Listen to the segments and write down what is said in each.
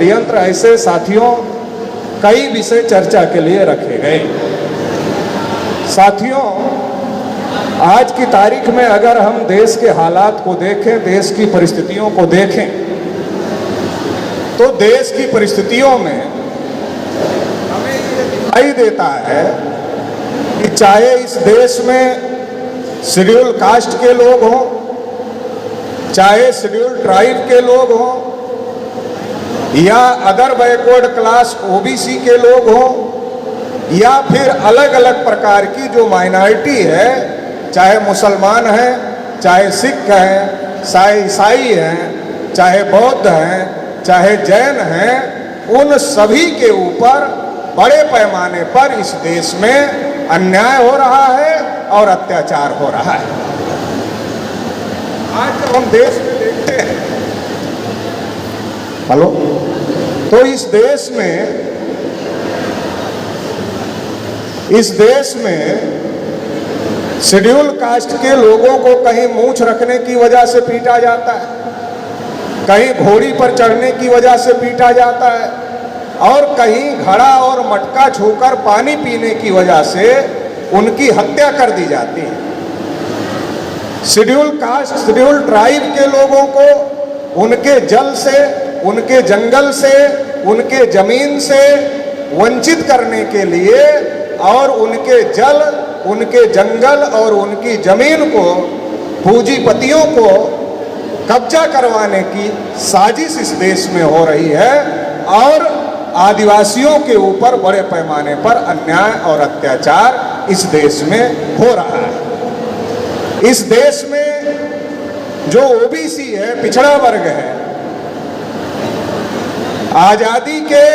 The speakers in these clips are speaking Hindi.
षड्यंत्र ऐसे साथियों कई विषय चर्चा के लिए रखे गए। साथियों, आज की तारीख में अगर हम देश के हालात को देखें, देश की परिस्थितियों को देखें, तो देश की परिस्थितियों में हमें ये दिखाई देता है कि चाहे इस देश में शेड्यूल कास्ट के लोग हों, चाहे शेड्यूल ट्राइब के लोग हों, या अदर बैकवर्ड क्लास ओबीसी के लोग हों, या फिर अलग अलग प्रकार की जो माइनॉरिटी है, चाहे मुसलमान हैं, चाहे सिख हैं, चाहे ईसाई हैं, चाहे बौद्ध हैं, चाहे जैन हैं, उन सभी के ऊपर बड़े पैमाने पर इस देश में अन्याय हो रहा है और अत्याचार हो रहा है। आज जब हम देश में देखते हैं, हेलो, तो इस देश में शेड्यूल कास्ट के लोगों को कहीं मूंछ रखने की वजह से पीटा जाता है, कहीं घोड़ी पर चढ़ने की वजह से पीटा जाता है, और कहीं घड़ा और मटका छूकर पानी पीने की वजह से उनकी हत्या कर दी जाती है। शेड्यूल कास्ट, शेड्यूल ट्राइब के लोगों को उनके जल से, उनके जंगल से, उनके जमीन से वंचित करने के लिए और उनके जल, उनके जंगल और उनकी जमीन को पूंजीपतियों को कब्जा करवाने की साजिश इस देश में हो रही है और आदिवासियों के ऊपर बड़े पैमाने पर अन्याय और अत्याचार इस देश में हो रहा है। इस देश में जो ओबीसी है, पिछड़ा वर्ग है, आजादी के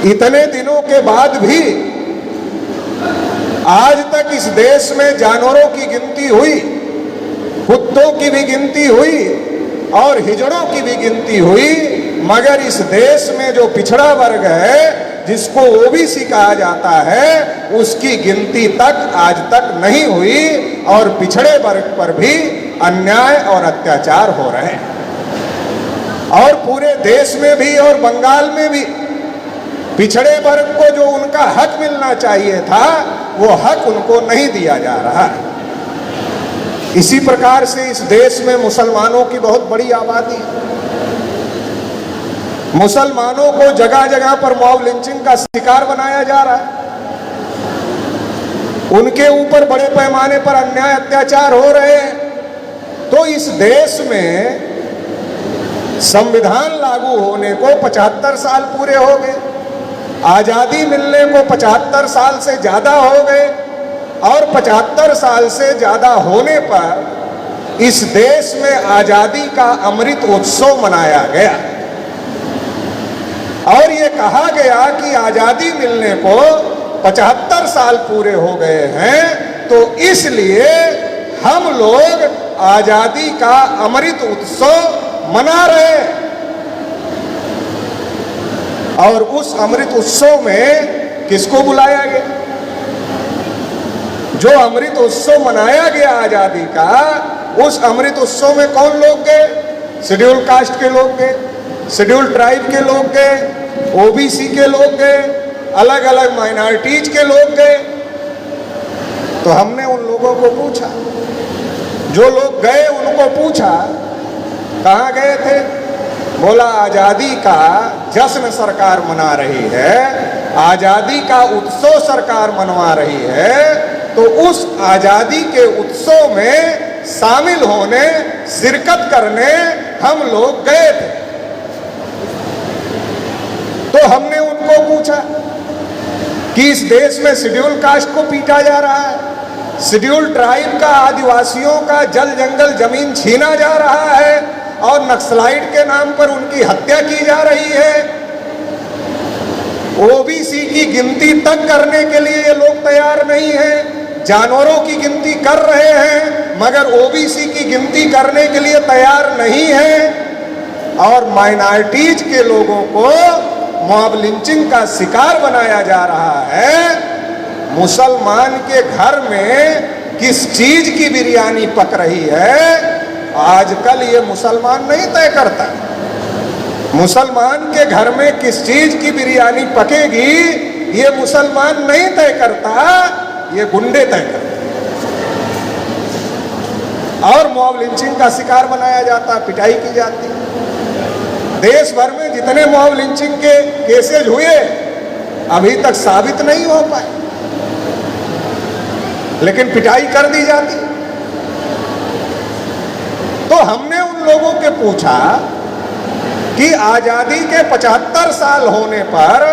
इतने दिनों के बाद भी आज तक इस देश में जानवरों की गिनती हुई, कुत्तों की भी गिनती हुई और हिजड़ों की भी गिनती हुई, मगर इस देश में जो पिछड़ा वर्ग है, जिसको ओबीसी कहा जाता है, उसकी गिनती तक आज तक नहीं हुई और पिछड़े वर्ग पर भी अन्याय और अत्याचार हो रहे हैं। और पूरे देश में भी और बंगाल में भी पिछड़े वर्ग को जो उनका हक मिलना चाहिए था, वो हक उनको नहीं दिया जा रहा है। इसी प्रकार से इस देश में मुसलमानों की बहुत बड़ी आबादी है। मुसलमानों को जगह जगह पर मॉब लिंचिंग का शिकार बनाया जा रहा है, उनके ऊपर बड़े पैमाने पर अन्याय अत्याचार हो रहे हैं। तो इस देश में संविधान लागू होने को 75 साल पूरे हो गए, आजादी मिलने को 75 साल से ज्यादा हो गए, और 75 साल से ज्यादा होने पर इस देश में आजादी का अमृत उत्सव मनाया गया और ये कहा गया कि आजादी मिलने को 75 साल पूरे हो गए हैं, तो इसलिए हम लोग आजादी का अमृत उत्सव मना रहे हैं। और उस अमृत उत्सव में किसको बुलाया गया? जो अमृत उत्सव मनाया गया आजादी का, उस अमृत उत्सव में कौन लोग गए? शेड्यूल कास्ट के लोग गए, शेड्यूल ट्राइब के लोग गए, ओबीसी के लोग गए, अलग अलग माइनॉरिटीज के लोग गए। तो हमने उन लोगों को पूछा, जो लोग गए उनको पूछा, कहाँ गए थे? बोला आजादी का जश्न सरकार मना रही है, आजादी का उत्सव सरकार मनवा रही है, तो उस आजादी के उत्सव में शामिल होने, शिरकत करने हम लोग गए थे। तो हमने उनको पूछा कि इस देश में शेड्यूल कास्ट को पीटा जा रहा है, शेड्यूल ट्राइब का, आदिवासियों का जल जंगल जमीन छीना जा रहा है और नक्सलाइट के नाम पर उनकी हत्या की जा रही है, ओबीसी की गिनती तक करने के लिए ये लोग तैयार नहीं हैं, जानवरों की गिनती कर रहे हैं मगर ओबीसी की गिनती करने के लिए तैयार नहीं है, और माइनॉरिटीज के लोगों को मॉब लिंचिंग का शिकार बनाया जा रहा है। मुसलमान के घर में किस चीज की बिरयानी पक रही है, आजकल ये मुसलमान नहीं तय करता। मुसलमान के घर में किस चीज की बिरयानी पकेगी ये मुसलमान नहीं तय करता, ये गुंडे तय करते। और मॉब लिंचिंग का शिकार बनाया जाता, पिटाई की जाती। देश भर में जितने मॉब लिंचिंग के केसेज हुए अभी तक साबित नहीं हो पाए, लेकिन पिटाई कर दी जाती। तो हमने उन लोगों के पूछा कि आजादी के 75 साल होने पर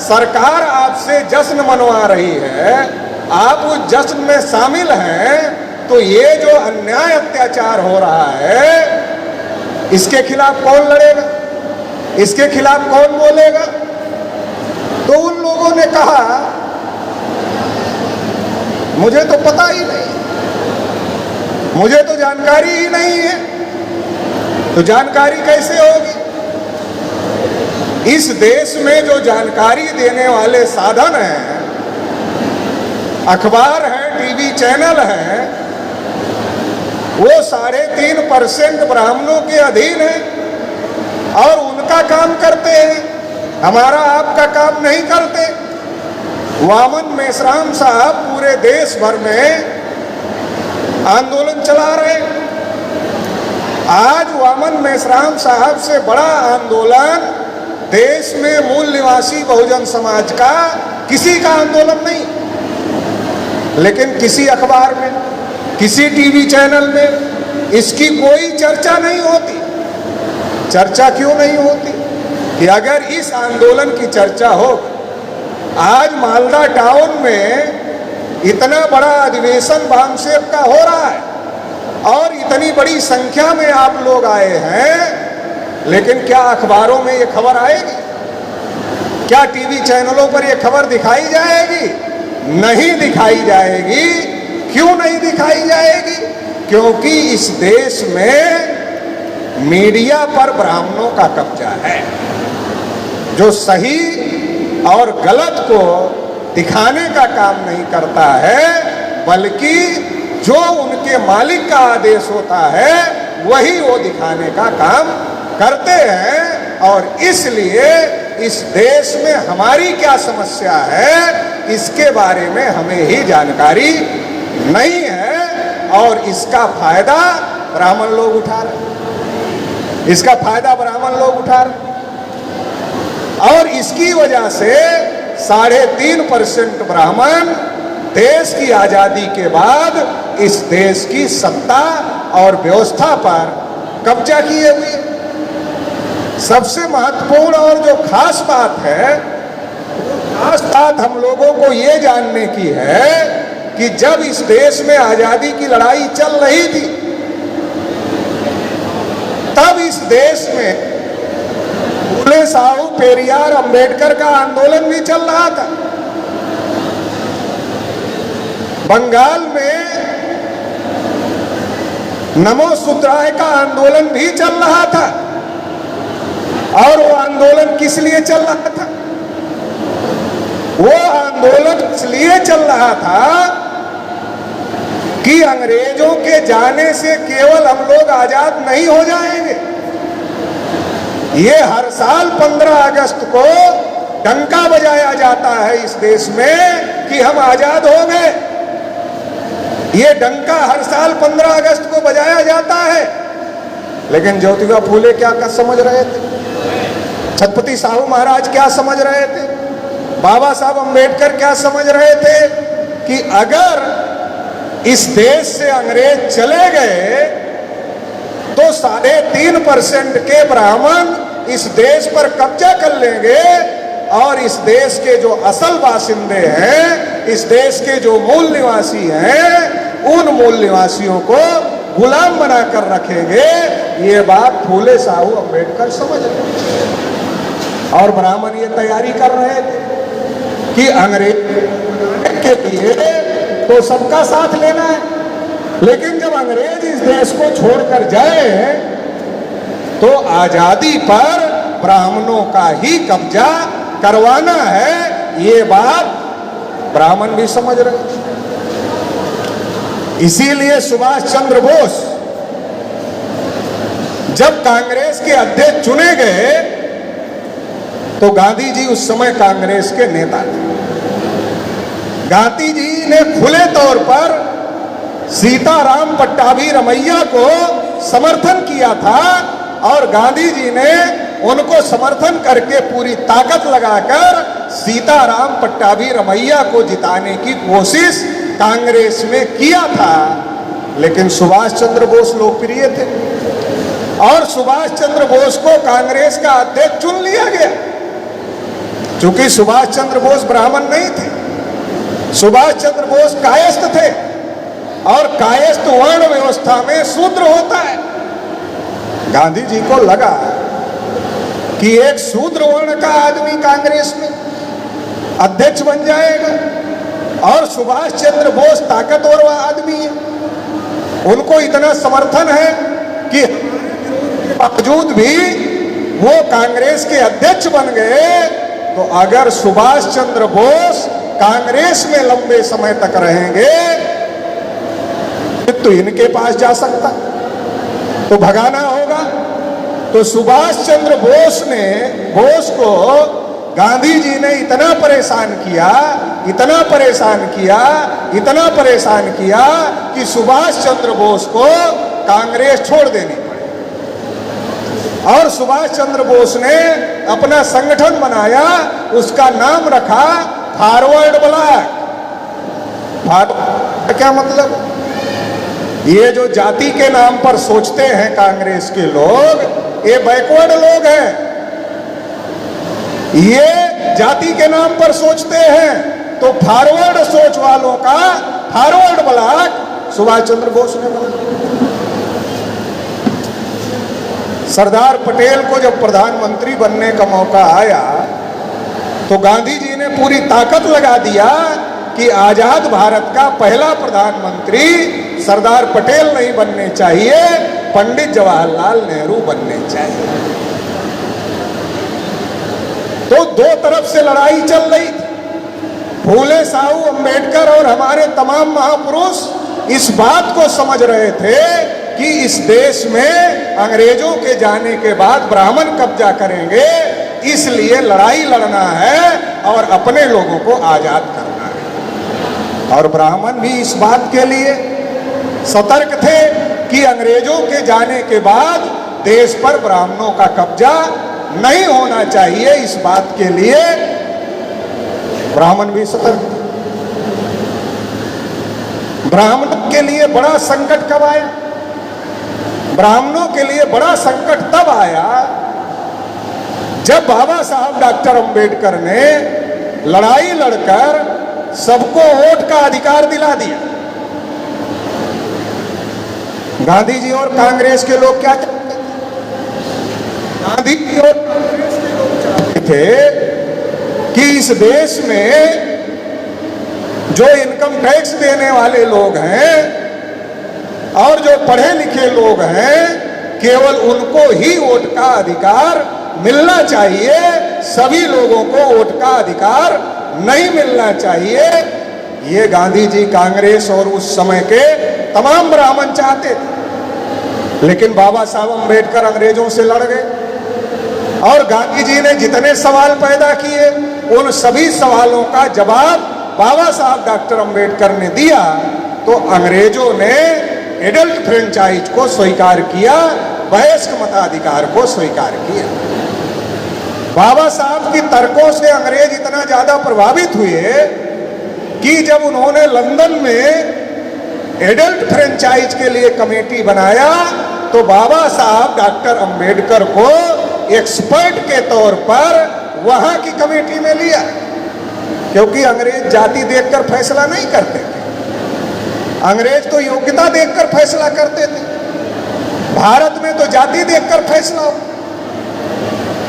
सरकार आपसे जश्न मनवा रही है, आप उस जश्न में शामिल हैं, तो ये जो अन्याय अत्याचार हो रहा है इसके खिलाफ कौन लड़ेगा, इसके खिलाफ कौन बोलेगा? तो उन लोगों ने कहा मुझे तो पता ही नहीं, मुझे तो जानकारी ही नहीं है। तो जानकारी कैसे होगी? इस देश में जो जानकारी देने वाले साधन हैं, अखबार है, टीवी चैनल है, वो 3.5% ब्राह्मणों के अधीन है और उनका काम करते हैं, हमारा आपका काम नहीं करते। वामन मेश्राम साहब पूरे देश भर में आंदोलन चला रहे। आज वामन मेश्राम साहब से बड़ा आंदोलन देश में मूल निवासी बहुजन समाज का किसी का आंदोलन नहीं, लेकिन किसी अखबार में, किसी टीवी चैनल में इसकी कोई चर्चा नहीं होती। चर्चा क्यों नहीं होती? कि अगर इस आंदोलन की चर्चा हो, आज मालदा टाउन में इतना बड़ा अधिवेशन वामसेप का हो रहा है और इतनी बड़ी संख्या में आप लोग आए हैं, लेकिन क्या अखबारों में ये खबर आएगी? क्या टीवी चैनलों पर ये खबर दिखाई जाएगी? नहीं दिखाई जाएगी। क्यों नहीं दिखाई जाएगी? क्योंकि इस देश में मीडिया पर ब्राह्मणों का कब्जा है, जो सही और गलत को दिखाने का काम नहीं करता है, बल्कि जो उनके मालिक का आदेश होता है वही वो दिखाने का काम करते हैं। और इसलिए इस देश में हमारी क्या समस्या है इसके बारे में हमें ही जानकारी नहीं है और इसका फायदा ब्राह्मण लोग उठा रहे, इसका फायदा ब्राह्मण लोग उठा रहे। और इसकी वजह से 3.5% ब्राह्मण देश की आजादी के बाद इस देश की सत्ता और व्यवस्था पर कब्जा किए हुए। सबसे महत्वपूर्ण और जो खास बात है, खास बात हम लोगों को ये जानने की है कि जब इस देश में आजादी की लड़ाई चल रही थी, तब इस देश में फूले साहू पेरियार अंबेडकर का आंदोलन भी चल रहा था। बंगाल में नमो सूत्राय का आंदोलन भी चल रहा था। और वो आंदोलन किस लिए चल रहा था? वो आंदोलन इसलिए चल रहा था कि अंग्रेजों के जाने से केवल हम लोग आजाद नहीं हो जाएंगे। ये हर साल 15 अगस्त को डंका बजाया जाता है इस देश में कि हम आजाद हो गए। ये डंका हर साल 15 अगस्त को बजाया जाता है, लेकिन ज्योतिबा फूले क्या समझ रहे थे? छत्रपति साहू महाराज क्या समझ रहे थे? बाबा साहब अंबेडकर क्या समझ रहे थे? कि अगर इस देश से अंग्रेज चले गए तो 3.5% के ब्राह्मण इस देश पर कब्जा कर लेंगे और इस देश के जो असल बासिंदे हैं, इस देश के जो मूल निवासी हैं, उन मूल निवासियों को गुलाम बनाकर रखेंगे। ये बात फूले साहू अंबेडकर समझ रहे और ब्राह्मण ये तैयारी कर रहे थे कि अंग्रेज के लिए तो सबका साथ लेना है, लेकिन जब अंग्रेज इस देश को छोड़कर जाए तो आजादी पर ब्राह्मणों का ही कब्जा करवाना है। ये बात ब्राह्मण भी समझ रहे। इसीलिए सुभाष चंद्र बोस जब कांग्रेस के अध्यक्ष चुने गए तो गांधी जी उस समय कांग्रेस के नेता थे। गांधी जी ने खुले तौर पर सीताराम पट्टाभी रमैया को समर्थन किया था और गांधी जी ने उनको समर्थन करके पूरी ताकत लगाकर सीताराम पट्टाभी रमैया को जिताने की कोशिश कांग्रेस में किया था। लेकिन सुभाष चंद्र बोस लोकप्रिय थे और सुभाष चंद्र बोस को कांग्रेस का अध्यक्ष चुन लिया गया। क्योंकि सुभाष चंद्र बोस ब्राह्मण नहीं थे, सुभाष चंद्र बोस कायस्थ थे और कायस्थ वर्ण व्यवस्था में शूद्र होता है। गांधी जी को लगा कि एक शूद्र वर्ण का आदमी कांग्रेस में अध्यक्ष बन जाएगा और सुभाष चंद्र बोस ताकतवर आदमी है, उनको इतना समर्थन है कि बावजूद भी वो कांग्रेस के अध्यक्ष बन गए। तो अगर सुभाष चंद्र बोस कांग्रेस में लंबे समय तक रहेंगे तो इनके पास जा सकता, तो भगाना होगा। तो सुभाष चंद्र बोस को गांधी जी ने इतना परेशान किया, इतना परेशान किया, इतना परेशान किया कि सुभाष चंद्र बोस को कांग्रेस छोड़ देनी पड़ी। और सुभाष चंद्र बोस ने अपना संगठन बनाया, उसका नाम रखा फॉरवर्ड ब्लॉक। क्या मतलब? ये जो जाति के नाम पर सोचते हैं कांग्रेस के लोग, ये बैकवर्ड लोग हैं। ये जाति के नाम पर सोचते हैं, तो फॉरवर्ड सोच वालों का फॉरवर्ड ब्लॉक सुभाष चंद्र बोस ने बनाया। सरदार पटेल को जब प्रधानमंत्री बनने का मौका आया तो गांधी जी ने पूरी ताकत लगा दिया कि आजाद भारत का पहला प्रधानमंत्री सरदार पटेल नहीं बनने चाहिए, पंडित जवाहरलाल नेहरू बनने चाहिए। तो दो तरफ से लड़ाई चल रही थी। फूले साहू अंबेडकर और हमारे तमाम महापुरुष इस बात को समझ रहे थे कि इस देश में अंग्रेजों के जाने के बाद ब्राह्मण कब्जा करेंगे, इसलिए लड़ाई लड़ना है और अपने लोगों को आजाद करना है। और ब्राह्मण भी इस बात के लिए सतर्क थे कि अंग्रेजों के जाने के बाद देश पर ब्राह्मणों का कब्जा नहीं होना चाहिए। इस बात के लिए ब्राह्मण भी सतर्क थे। ब्राह्मणों के लिए बड़ा संकट कब आया? ब्राह्मणों के लिए बड़ा संकट तब आया जब बाबा साहब डॉक्टर अंबेडकर ने लड़ाई लड़कर सबको वोट का अधिकार दिला दिया। गांधी जी और कांग्रेस के लोग क्या चाहते थे? गांधी जी और कांग्रेस के लोग चाहते थे कि इस देश में जो इनकम टैक्स देने वाले लोग हैं और जो पढ़े लिखे लोग हैं, केवल उनको ही वोट का अधिकार मिलना चाहिए, सभी लोगों को वोट का अधिकार नहीं मिलना चाहिए। ये गांधी जी, कांग्रेस और उस समय के तमाम ब्राह्मण चाहते थे। लेकिन बाबा साहब अंबेडकर अंग्रेजों से लड़ गए और गांधी जी ने जितने सवाल पैदा किए उन सभी सवालों का जवाब बाबा साहब डॉक्टर अंबेडकर ने दिया। तो अंग्रेजों ने एडल्ट फ्रेंचाइज को स्वीकार किया, वयस्क मताधिकार को स्वीकार किया। बाबा साहब की तर्कों से अंग्रेज इतना ज्यादा प्रभावित हुए कि जब उन्होंने लंदन में एडल्ट फ्रेंचाइज के लिए कमेटी बनाया तो बाबा साहब डॉक्टर अंबेडकर को एक्सपर्ट के तौर पर वहां की कमेटी में लिया, क्योंकि अंग्रेज जाति देखकर फैसला नहीं करते थे। अंग्रेज तो योग्यता देखकर फैसला करते थे। भारत में तो जाति देखकर फैसला हो।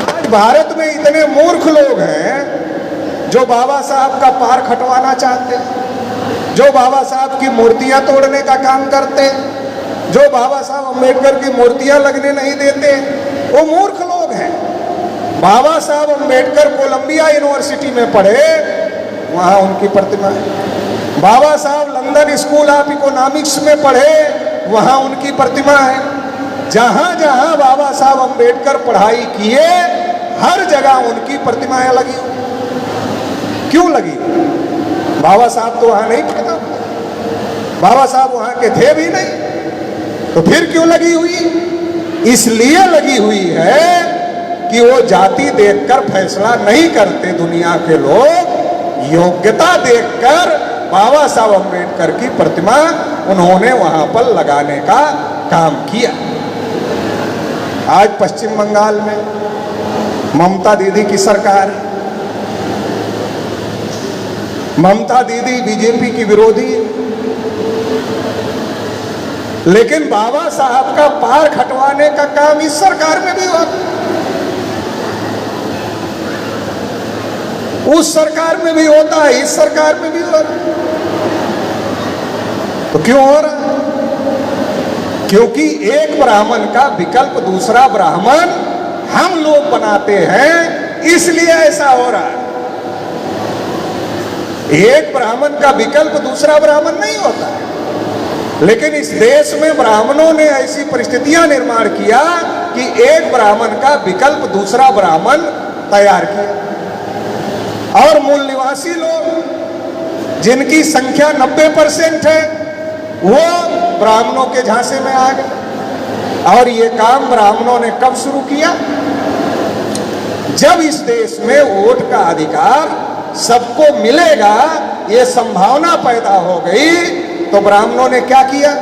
आज भारत में इतने मूर्ख लोग हैं जो बाबा साहब का पार खटवाना चाहते हैं, जो बाबा साहब की मूर्तियां तोड़ने का काम करते हैं, जो बाबा साहब अंबेडकर की मूर्तियां लगने नहीं देते, वो मूर्ख लोग हैं। बाबा साहब अंबेडकर कोलंबिया यूनिवर्सिटी में पढ़े, वहां उनकी प्रतिमा है। बाबा साहब लंदन स्कूल ऑफ इकोनॉमिक्स में पढ़े, वहां उनकी प्रतिमा है। जहां जहां बाबा साहब अंबेडकर पढ़ाई किए, हर जगह उनकी प्रतिमाएं लगी हुई। क्यों लगी? बाबा साहब तो वहां नहीं पैदा, बाबा साहब वहां के थे भी नहीं, तो फिर क्यों लगी हुई? इसलिए लगी हुई है कि वो जाति देखकर फैसला नहीं करते दुनिया के लोग, योग्यता देखकर बाबा साहब अम्बेडकर की प्रतिमा उन्होंने वहां पर लगाने का काम किया। आज पश्चिम बंगाल में ममता दीदी की सरकार है। ममता दीदी बीजेपी की विरोधी है, लेकिन बाबा साहब का पार्क हटवाने का काम इस सरकार में भी हुआ, उस सरकार में भी होता है, इस सरकार में भी हो रहा है। तो क्यों हो रहा है? क्योंकि एक ब्राह्मण का विकल्प दूसरा ब्राह्मण हम लोग बनाते हैं, इसलिए ऐसा हो रहा है। एक ब्राह्मण का विकल्प दूसरा ब्राह्मण नहीं होता है, लेकिन इस देश में ब्राह्मणों ने ऐसी परिस्थितियां निर्माण किया कि एक ब्राह्मण का विकल्प दूसरा ब्राह्मण तैयार किया, और मूल निवासी लोग जिनकी संख्या 90% है वो ब्राह्मणों के झांसे में आ गए। और ये काम ब्राह्मणों ने कब शुरू किया? जब इस देश में वोट का अधिकार सबको मिलेगा, ये संभावना पैदा हो गई, तो ब्राह्मणों ने क्या किया?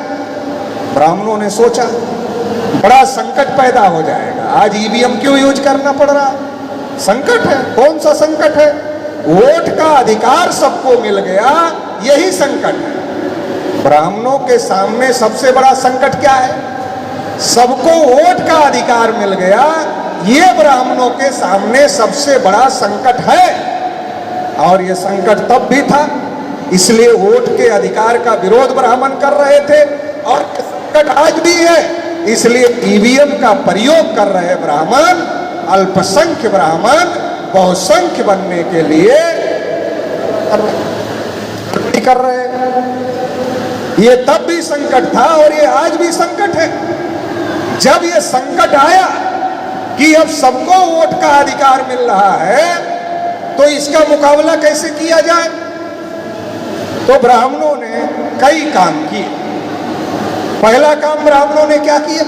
ब्राह्मणों ने सोचा बड़ा संकट पैदा हो जाएगा, आज ईवीएम क्यों यूज करना पड़ रहा? संकट है। कौन सा संकट है? वोट का अधिकार सबको मिल गया, यही संकट है। ब्राह्मणों के सामने सबसे बड़ा संकट क्या है? सबको वोट का अधिकार मिल गया, ये ब्राह्मणों के सामने सबसे बड़ा संकट है। और ये संकट तब भी था, इसलिए वोट के अधिकार का विरोध ब्राह्मण कर रहे थे, और संकट आज भी है, इसलिए ईवीएम का प्रयोग कर रहे ब्राह्मण, अल्पसंख्य ब्राह्मण बहुसंख्य बनने के लिए कर रहे हैं। ये तब भी संकट था और ये आज भी संकट है। जब ये संकट आया कि अब सबको वोट का अधिकार मिल रहा है, तो इसका मुकाबला कैसे किया जाए? तो ब्राह्मणों ने कई काम किए। पहला काम ब्राह्मणों ने क्या किया?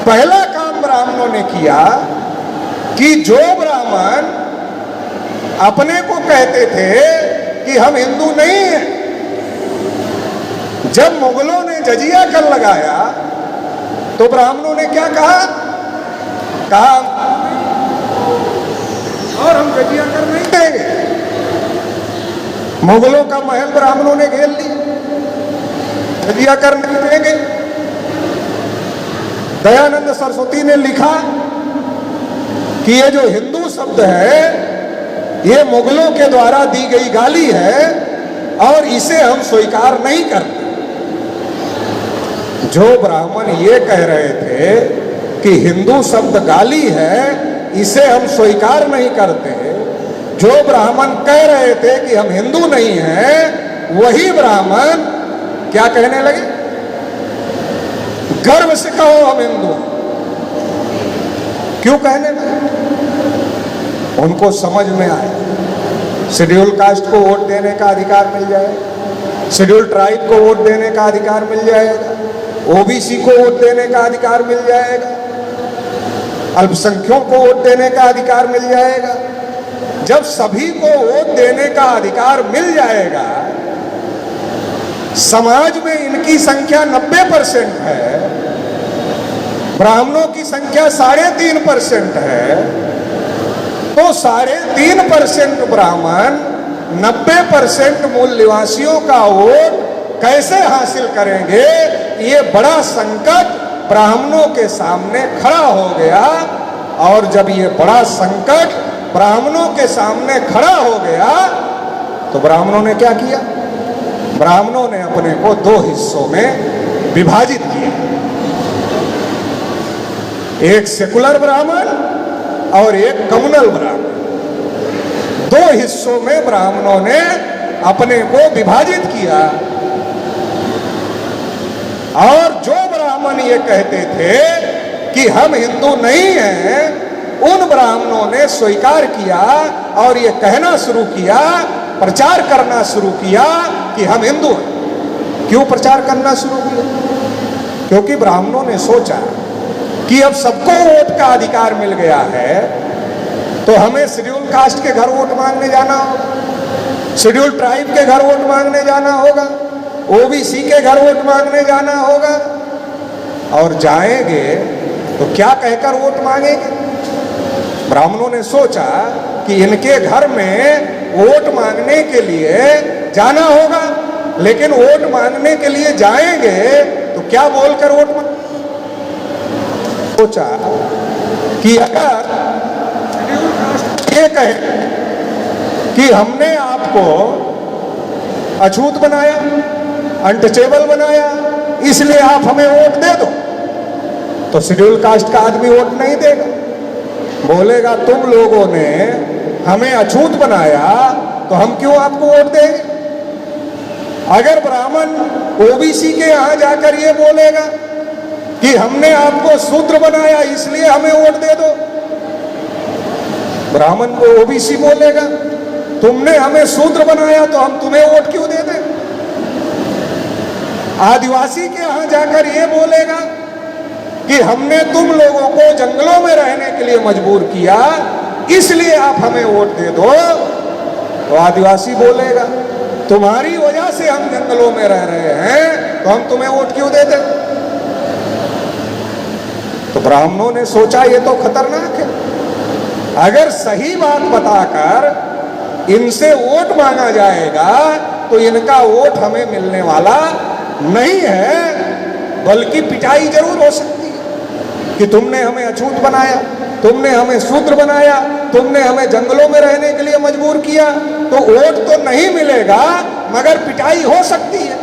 पहला काम ब्राह्मणों ने किया कि जो ब्राह्मण अपने को कहते थे कि हम हिंदू नहीं हैं, जब मुगलों ने जजिया कर लगाया तो ब्राह्मणों ने क्या कहा? और हम जजिया कर नहीं देंगे। मुगलों का महल ब्राह्मणों ने घेर लिया, जजिया कर नहीं देंगे। दयानंद सरस्वती ने लिखा कि ये जो हिंदू शब्द है ये मुगलों के द्वारा दी गई गाली है और इसे हम स्वीकार नहीं करते। जो ब्राह्मण ये कह रहे थे कि हिंदू शब्द गाली है, इसे हम स्वीकार नहीं करते, जो ब्राह्मण कह रहे थे कि हम हिंदू नहीं हैं, वही ब्राह्मण क्या कहने लगे? गर्व से कहो हम हिंदू। क्यों कहने लगे? उनको समझ में आया शेड्यूल कास्ट को वोट देने का अधिकार मिल जाएगा, शेड्यूल ट्राइब को वोट देने का अधिकार मिल जाएगा, ओबीसी को वोट देने का अधिकार मिल जाएगा, अल्पसंख्यकों को वोट देने का अधिकार मिल जाएगा। जब सभी को वोट देने का अधिकार मिल जाएगा, समाज में इनकी संख्या 90% है, ब्राह्मणों की संख्या 3.5% है, तो 3.5% ब्राह्मण 90% मूल निवासियों का वोट कैसे हासिल करेंगे? ये बड़ा संकट ब्राह्मणों के सामने खड़ा हो गया। और जब ये बड़ा संकट ब्राह्मणों के सामने खड़ा हो गया, तो ब्राह्मणों ने क्या किया? ब्राह्मणों ने अपने को 2 हिस्सों में विभाजित किया, एक सेकुलर ब्राह्मण और एक कम्युनल ब्राह्मण। 2 हिस्सों में ब्राह्मणों ने अपने को विभाजित किया। और जो ब्राह्मण ये कहते थे कि हम हिंदू नहीं हैं, उन ब्राह्मणों ने स्वीकार किया और ये कहना शुरू किया, प्रचार करना शुरू किया कि हम हिंदू हैं। क्यों प्रचार करना शुरू किया? क्योंकि ब्राह्मणों ने सोचा कि अब सबको वोट का अधिकार मिल गया है, तो हमें शेड्यूल कास्ट के घर वोट मांगने जाना होगा, शेड्यूल ट्राइब के घर वोट मांगने जाना होगा, ओबीसी के घर वोट मांगने जाना होगा। और जाएंगे तो क्या कहकर वोट मांगेंगे? ब्राह्मणों ने सोचा कि इनके घर में वोट मांगने के लिए जाना होगा, लेकिन वोट मांगने के लिए जाएंगे तो क्या बोलकर वोट मांग? सोचा कि अगर ये कहे कि हमने आपको अछूत बनाया, अनटचेबल बनाया, इसलिए आप हमें वोट दे दो, तो शेड्यूल कास्ट का आदमी वोट नहीं देगा। बोलेगा तुम लोगों ने हमें अछूत बनाया तो हम क्यों आपको वोट देंगे। अगर ब्राह्मण ओबीसी के यहां जाकर ये बोलेगा कि हमने आपको शूद्र बनाया इसलिए हमें वोट दे दो, ब्राह्मण को ओबीसी बोलेगा तुमने हमें शूद्र बनाया तो हम तुम्हें वोट क्यों दे दें। आदिवासी के यहां जाकर ये बोलेगा कि हमने तुम लोगों को जंगलों में रहने के लिए मजबूर किया इसलिए आप हमें वोट दे दो, तो आदिवासी बोलेगा तुम्हारी वजह से हम जंगलों में रह रहे हैं तो हम तुम्हें वोट क्यों दे दें। तो ब्राह्मणों ने सोचा ये तो खतरनाक है, अगर सही बात बताकर इनसे वोट मांगा जाएगा तो इनका वोट हमें मिलने वाला नहीं है, बल्कि पिटाई जरूर हो सकती है कि तुमने हमें अछूत बनाया, तुमने हमें शूद्र बनाया, तुमने हमें जंगलों में रहने के लिए मजबूर किया, तो वोट तो नहीं मिलेगा मगर पिटाई हो सकती है।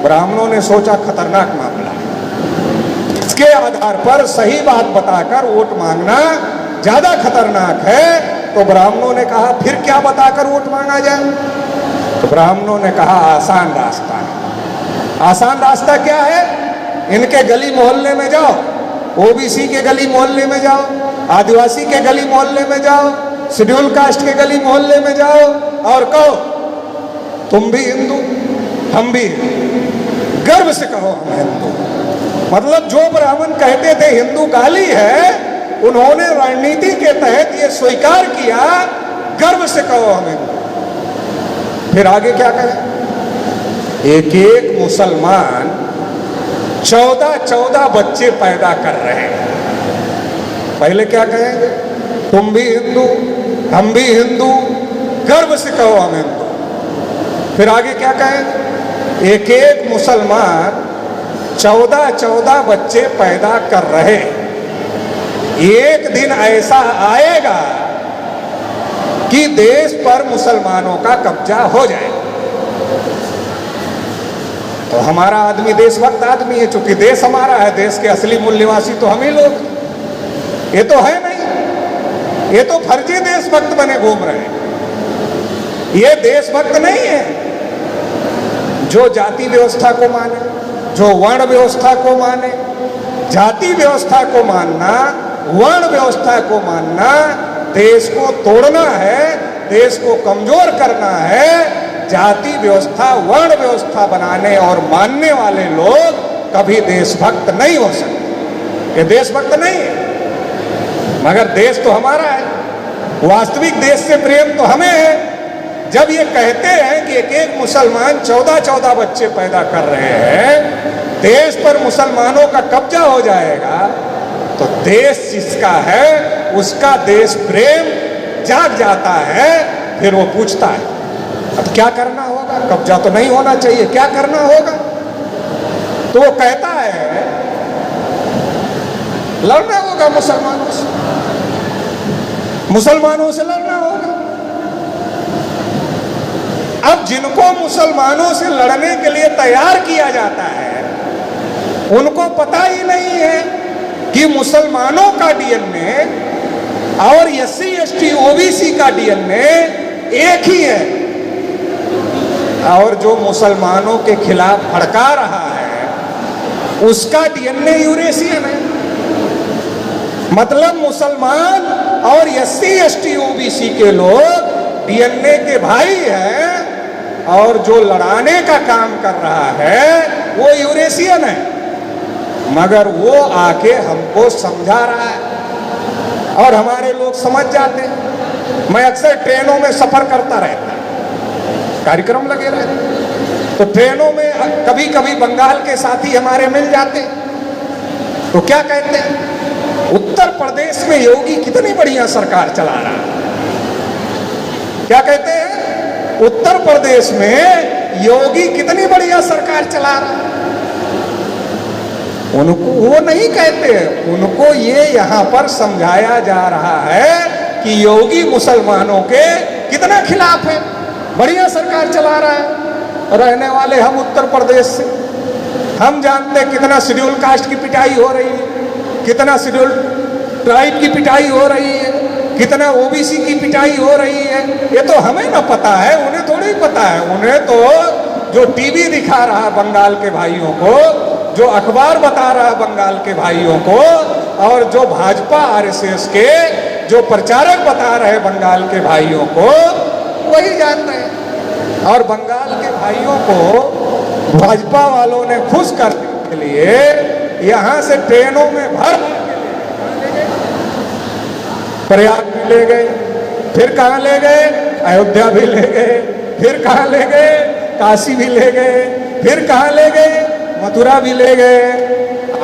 ब्राह्मणों ने सोचा खतरनाक मामला है, इसके आधार पर सही बात बताकर वोट मांगना ज्यादा खतरनाक है। तो ब्राह्मणों ने कहा फिर क्या बताकर वोट मांगा जाए। तो ब्राह्मणों ने कहा आसान रास्ता है। आसान रास्ता क्या है? इनके गली मोहल्ले में जाओ, ओबीसी के गली मोहल्ले में जाओ, आदिवासी के गली मोहल्ले में जाओ, शेड्यूल कास्ट के गली मोहल्ले में जाओ और कहो तुम भी हिंदू हम भी, गर्व से कहो हम हिंदू। मतलब जो ब्राह्मण कहते थे हिंदू गाली है, उन्होंने रणनीति के तहत ये स्वीकार किया, गर्व से कहो हम हिंदू। फिर आगे क्या कहें? एक एक मुसलमान 14 बच्चे पैदा कर रहे हैं। पहले क्या कहेंगे? तुम भी हिंदू हम भी हिंदू, गर्व से कहो हम हिंदू। फिर आगे क्या कहेंगे? एक एक मुसलमान 14 बच्चे पैदा कर रहे। एक दिन ऐसा आएगा कि देश पर मुसलमानों का कब्जा हो जाएगा। तो हमारा आदमी देशभक्त आदमी है, चूंकि देश हमारा है, देश के असली मूल निवासी तो हम ही लोग। ये तो है नहीं, ये तो फर्जी देशभक्त बने घूम रहे हैं। ये देशभक्त नहीं है जो जाति व्यवस्था को माने, जो वर्ण व्यवस्था को माने। जाति व्यवस्था को मानना, वर्ण व्यवस्था को मानना देश को तोड़ना है, देश को कमजोर करना है। जाति व्यवस्था वर्ण व्यवस्था बनाने और मानने वाले लोग कभी देशभक्त नहीं हो सकते। ये देशभक्त नहीं है, मगर देश तो हमारा है। वास्तविक देश से प्रेम तो हमें है। जब ये कहते हैं कि एक एक मुसलमान 14 बच्चे पैदा कर रहे हैं, देश पर मुसलमानों का कब्जा हो जाएगा, तो देश जिसका है उसका देश प्रेम जाग जाता है। फिर वो पूछता है अब क्या करना होगा, कब्जा तो नहीं होना चाहिए, क्या करना होगा? तो वो कहता है लड़ना होगा मुसलमानों से, मुसलमानों से लड़ना होगा। अब जिनको मुसलमानों से लड़ने के लिए तैयार किया जाता है, उनको पता ही नहीं है कि मुसलमानों का डीएनए और एससी एसटी ओबीसी का डीएनए एक ही है। और जो मुसलमानों के खिलाफ भड़का रहा है उसका डीएनए यूरेशियन है। मतलब मुसलमान और एससी एसटी ओबीसी के लोग डीएनए के भाई हैं, और जो लड़ाने का काम कर रहा है वो यूरेशियन है, मगर वो आके हमको समझा रहा है और हमारे लोग समझ जाते हैं। मैं अक्सर ट्रेनों में सफर करता रहता, कार्यक्रम लगे रहते, तो ट्रेनों में कभी कभी बंगाल के साथी हमारे मिल जाते, तो क्या कहते हैं, उत्तर प्रदेश में योगी कितनी बढ़िया सरकार चला रहा है। क्या कहते हैं, उत्तर प्रदेश में योगी कितनी बढ़िया सरकार चला रहा है। उनको वो नहीं कहते, उनको ये यहाँ पर समझाया जा रहा है कि योगी मुसलमानों के कितना खिलाफ है, बढ़िया सरकार चला रहा है। रहने वाले हम उत्तर प्रदेश से, हम जानते हैं कितना शेड्यूल कास्ट की पिटाई हो रही है, कितना शेड्यूल ट्राइब की पिटाई हो रही है, कितना ओबीसी की पिटाई हो रही है। ये तो हमें ना पता है, उन्हें थोड़ी पता है। उन्हें तो जो टीवी दिखा रहा है बंगाल के भाइयों को, जो अखबार बता रहा है बंगाल के भाइयों को, और जो भाजपा आरएसएस के जो प्रचारक बता रहे बंगाल के भाइयों को, वही जानते हैं। और बंगाल के भाइयों को भाजपा वालों ने खुश करने के लिए यहां से ट्रेनों में भर प्रयाग भी ले गए, फिर कहां ले गए, अयोध्या भी ले गए, फिर कहां ले गए, काशी भी ले गए, फिर कहां ले गए, मथुरा भी ले गए।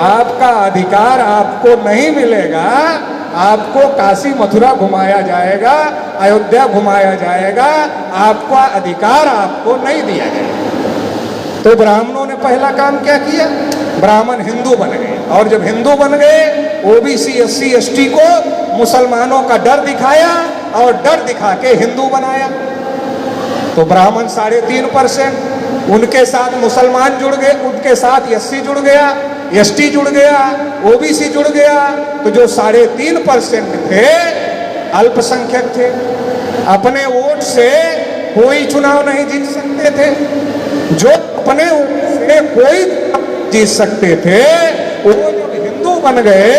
आपका अधिकार आपको नहीं मिलेगा, आपको काशी मथुरा घुमाया जाएगा, अयोध्या घुमाया जाएगा, आपका अधिकार आपको नहीं दिया जाएगा। तो ब्राह्मणों ने पहला काम क्या किया, ब्राह्मण हिंदू बन गए, और जब हिंदू बन गए ओबीसी एससी एसटी को मुसलमानों का डर दिखाया और डर दिखा के हिंदू बनाया। तो ब्राह्मण 3.5%, उनके साथ मुसलमान जुड़ गए, उनके साथ एससी जुड़ गया, एसटी जुड़ गया, ओबीसी जुड़ गया। तो जो 3.5% थे अल्पसंख्यक थे, अपने वोट से कोई चुनाव नहीं जीत सकते थे, जो अपने वोट से कोई जीत सकते थे, वो जब हिंदू बन गए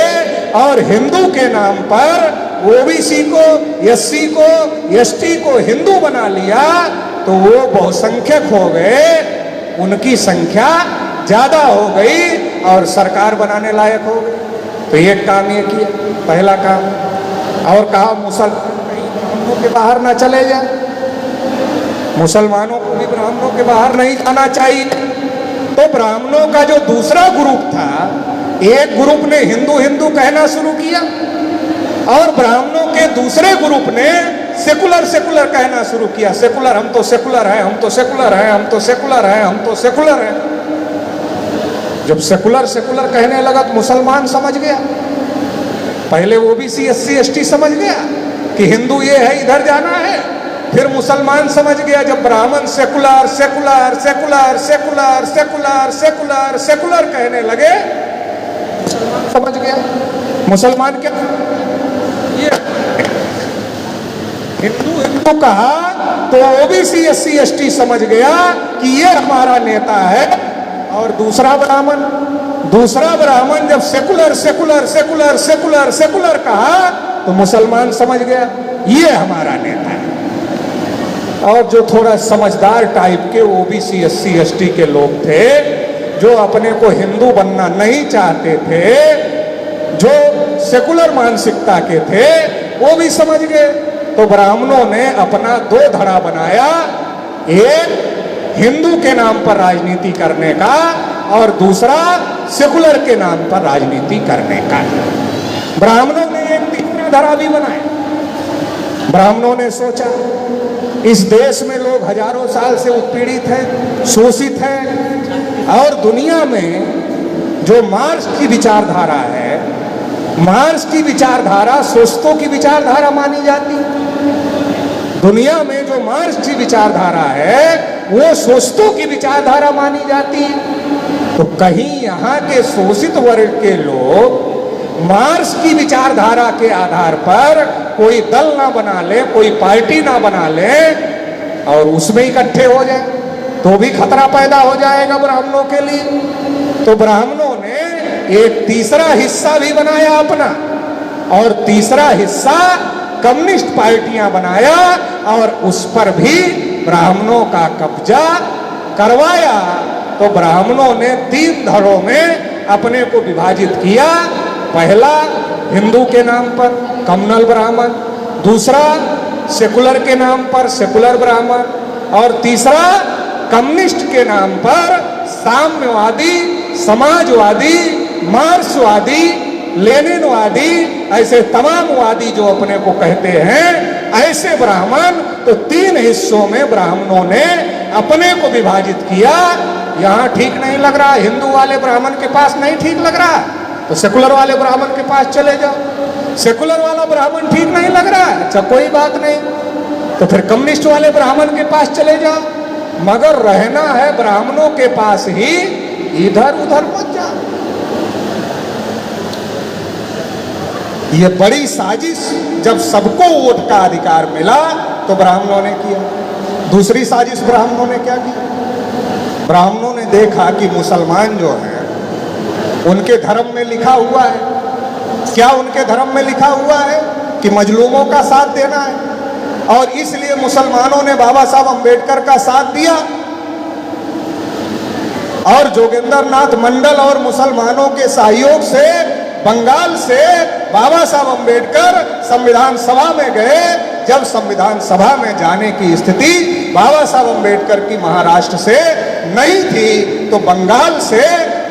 और हिंदू के नाम पर ओबीसी को, एससी को, एसटी को हिंदू बना लिया, तो वो बहुसंख्यक हो गए, उनकी संख्या ज्यादा हो गई और सरकार बनाने लायक हो गई। तो एक काम ये किया, पहला काम, और कहा मुसलमान ब्राह्मणों के बाहर ना चले जाए, मुसलमानों को भी ब्राह्मणों के बाहर नहीं जाना चाहिए। तो ब्राह्मणों का जो दूसरा ग्रुप था, एक ग्रुप ने हिंदू हिंदू कहना शुरू किया, और ब्राह्मणों के दूसरे ग्रुप ने सेकुलर सेकुलर कहना शुरू किया। सेकुलर, हम तो सेकुलर हैं, हम तो सेकुलर हैं, हम तो सेकुलर हैं, हम तो सेकुलर हैं। जब सेकुलर सेकुलर कहने लगा तो मुसलमान समझ गया, पहले ओबीसी एससी एसटी समझ गया कि हिंदू ये है, इधर जाना है। फिर मुसलमान समझ गया, जब ब्राह्मण secular secular secular secular secular secular secular कहने लगे, समझ गया मुसलमान क्या, ये हिंदू हिंदू कहा तो ओबीसी एससी एसटी समझ गया कि ये हमारा नेता है। और दूसरा ब्राह्मण जब secular secular secular secular secular कहा तो मुसलमान समझ गया ये हमारा नेता है। और जो थोड़ा समझदार टाइप के ओबीसी एससी एसटी के लोग थे, जो अपने को हिंदू बनना नहीं चाहते थे, जो सेकुलर मानसिकता के थे, वो भी समझ गए। तो ब्राह्मणों ने अपना 2 धड़ा बनाया, एक हिंदू के नाम पर राजनीति करने का और दूसरा सेकुलर के नाम पर राजनीति करने का। ब्राह्मणों ने एक तीसरा धड़ा भी बनाया। ब्राह्मणों ने सोचा इस देश में लोग हजारों साल से उत्पीड़ित हैं, शोषित हैं, और दुनिया में जो मार्क्स की विचारधारा है, मार्क्स की विचारधारा शोषितों की विचारधारा मानी जाती है। दुनिया में जो मार्क्स की विचारधारा है वो शोषितों की विचारधारा मानी जाती है। तो कहीं यहाँ के शोषित वर्ग के लोग मार्क्स की विचारधारा के आधार पर कोई दल ना बना ले, कोई पार्टी ना बना ले और उसमें इकट्ठे हो जाए तो भी खतरा पैदा हो जाएगा ब्राह्मणों के लिए। तो ब्राह्मणों ने एक तीसरा हिस्सा भी बनाया अपना, और तीसरा हिस्सा कम्युनिस्ट पार्टियां बनाया और उस पर भी ब्राह्मणों का कब्जा करवाया। तो ब्राह्मणों ने 3 धड़ों में अपने को विभाजित किया। पहला हिंदू के नाम पर कम्युनल ब्राह्मण, दूसरा सेकुलर के नाम पर सेकुलर ब्राह्मण, और तीसरा कम्युनिस्ट के नाम पर साम्यवादी, समाजवादी, मार्क्सवादी, लेनिनवादी, ऐसे तमाम वादी जो अपने को कहते हैं, ऐसे ब्राह्मण। तो 3 हिस्सों में ब्राह्मणों ने अपने को विभाजित किया। यहां ठीक नहीं लग रहा, हिंदू वाले ब्राह्मण के पास नहीं ठीक लग रहा, तो सेकुलर वाले ब्राह्मण के पास चले जाओ। सेकुलर वाला ब्राह्मण ठीक नहीं लग रहा, अच्छा कोई बात नहीं, तो फिर कम्युनिस्ट वाले ब्राह्मण के पास चले जाओ, मगर रहना है ब्राह्मणों के पास ही, इधर उधर मत जाओ। ये बड़ी साजिश जब सबको वोट का अधिकार मिला तो ब्राह्मणों ने किया। दूसरी साजिश ब्राह्मणों ने क्या की? ब्राह्मणों ने देखा कि मुसलमान जो हैं उनके धर्म में लिखा हुआ है, क्या उनके धर्म में लिखा हुआ है कि मजलूमों का साथ देना है, और इसलिए मुसलमानों ने बाबा साहब अंबेडकर का साथ दिया। और जोगेंद्र नाथ मंडल और मुसलमानों के सहयोग से बंगाल से बाबा साहब अंबेडकर संविधान सभा में गए। जब संविधान सभा में जाने की स्थिति बाबा साहब अंबेडकर की महाराष्ट्र से नहीं थी, तो बंगाल से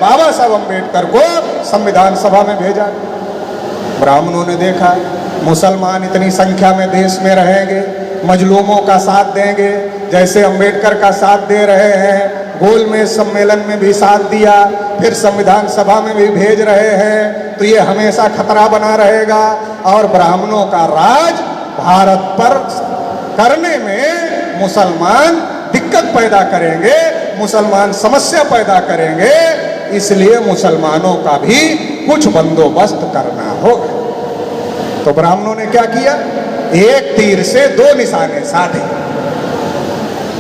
बाबा साहब अंबेडकर को संविधान सभा में भेजा। ब्राह्मणों ने देखा मुसलमान इतनी संख्या में देश में रहेंगे, मजलूमों का साथ देंगे, जैसे अंबेडकर का साथ दे रहे हैं, गोलमेज सम्मेलन में भी साथ दिया, फिर संविधान सभा में भी भेज रहे हैं, तो ये हमेशा खतरा बना रहेगा और ब्राह्मणों का राज भारत पर करने में मुसलमान दिक्कत पैदा करेंगे, मुसलमान समस्या पैदा करेंगे, इसलिए मुसलमानों का भी कुछ बंदोबस्त करना होगा। तो ब्राह्मणों ने क्या किया? एक तीर से 2 निशाने साधे।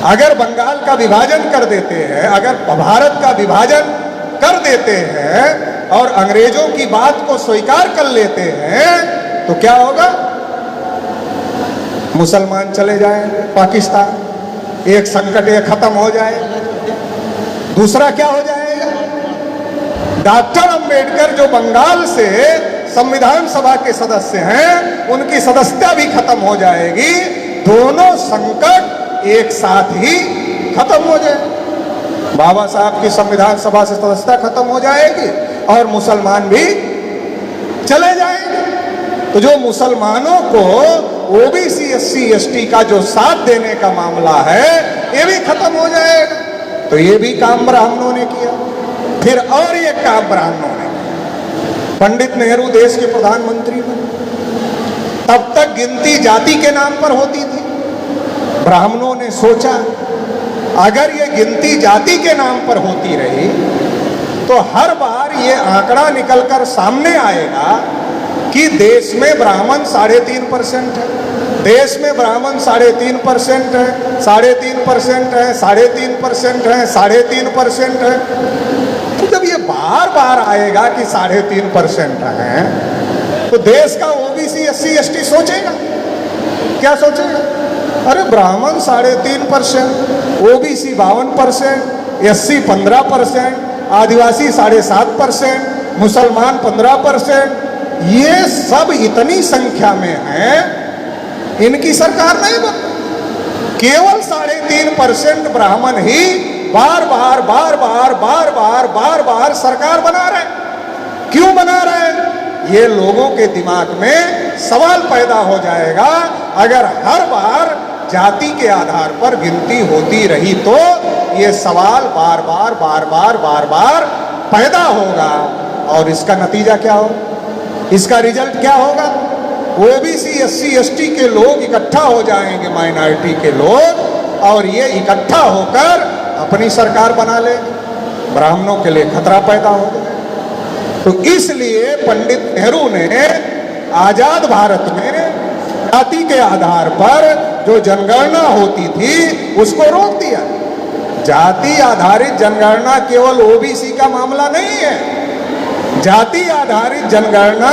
अगर बंगाल का विभाजन कर देते हैं, अगर भारत का विभाजन कर देते हैं और अंग्रेजों की बात को स्वीकार कर लेते हैं, तो क्या होगा? मुसलमान चले जाएंगे पाकिस्तान, एक संकट ये खत्म हो जाए। दूसरा क्या हो जाएगा? डॉक्टर अंबेडकर जो बंगाल से संविधान सभा के सदस्य हैं, उनकी सदस्यता भी खत्म हो जाएगी। दोनों संकट एक साथ ही खत्म हो जाए। बाबा साहब की संविधान सभा से सदस्यता खत्म हो जाएगी और मुसलमान भी चले जाएंगे। तो जो मुसलमानों को ओबीसी एससी एसटी का जो साथ देने का मामला है, ये भी खत्म हो जाएगा। तो ये भी काम ब्राह्मणों ने किया। फिर और एक काम ब्राह्मणों ने, पंडित नेहरू देश के प्रधानमंत्री बने, तब तक गिनती जाति के नाम पर होती थी। ब्राह्मणों ने सोचा अगर ये गिनती जाति के नाम पर होती रही तो हर बार ये आंकड़ा निकलकर सामने आएगा कि देश में ब्राह्मण 3.5% है, देश में ब्राह्मण 3.5% है, 3.5% है, 3.5% है, 3.5% है। तो जब ये बार बार आएगा कि 3.5% है, तो देश का ओबीसी एससी एसटी सोचेगा, क्या सोचेगा? अरे ब्राह्मण 3.5%, ओबीसी 52%, एससी 15%, आदिवासी 7.5%, मुसलमान 15%, ये सब इतनी संख्या में हैं, इनकी सरकार नहीं बन। केवल 3.5% ब्राह्मण ही बार बार बार बार बार बार बार बार सरकार बना रहे। क्यों बना रहे? ये लोगों के दिमाग में सवाल पैदा हो जाएगा, अगर हर बार जाति के आधार पर गिनती होती रही तो ये सवाल बार बार बार बार बार बार पैदा होगा। और इसका नतीजा क्या होगा? इसका रिजल्ट क्या होगा? ओबीसी एससी एसटी के लोग इकट्ठा हो जाएंगे, माइनॉरिटी के लोग, और ये इकट्ठा होकर अपनी सरकार बना ले, ब्राह्मणों के लिए खतरा पैदा होगा। तो इसलिए पंडित नेहरू ने आजाद भारत में जाति के आधार पर जो जनगणना होती थी उसको रोक दिया। जाति आधारित जनगणना केवल ओबीसी का मामला नहीं है, जाति आधारित जनगणना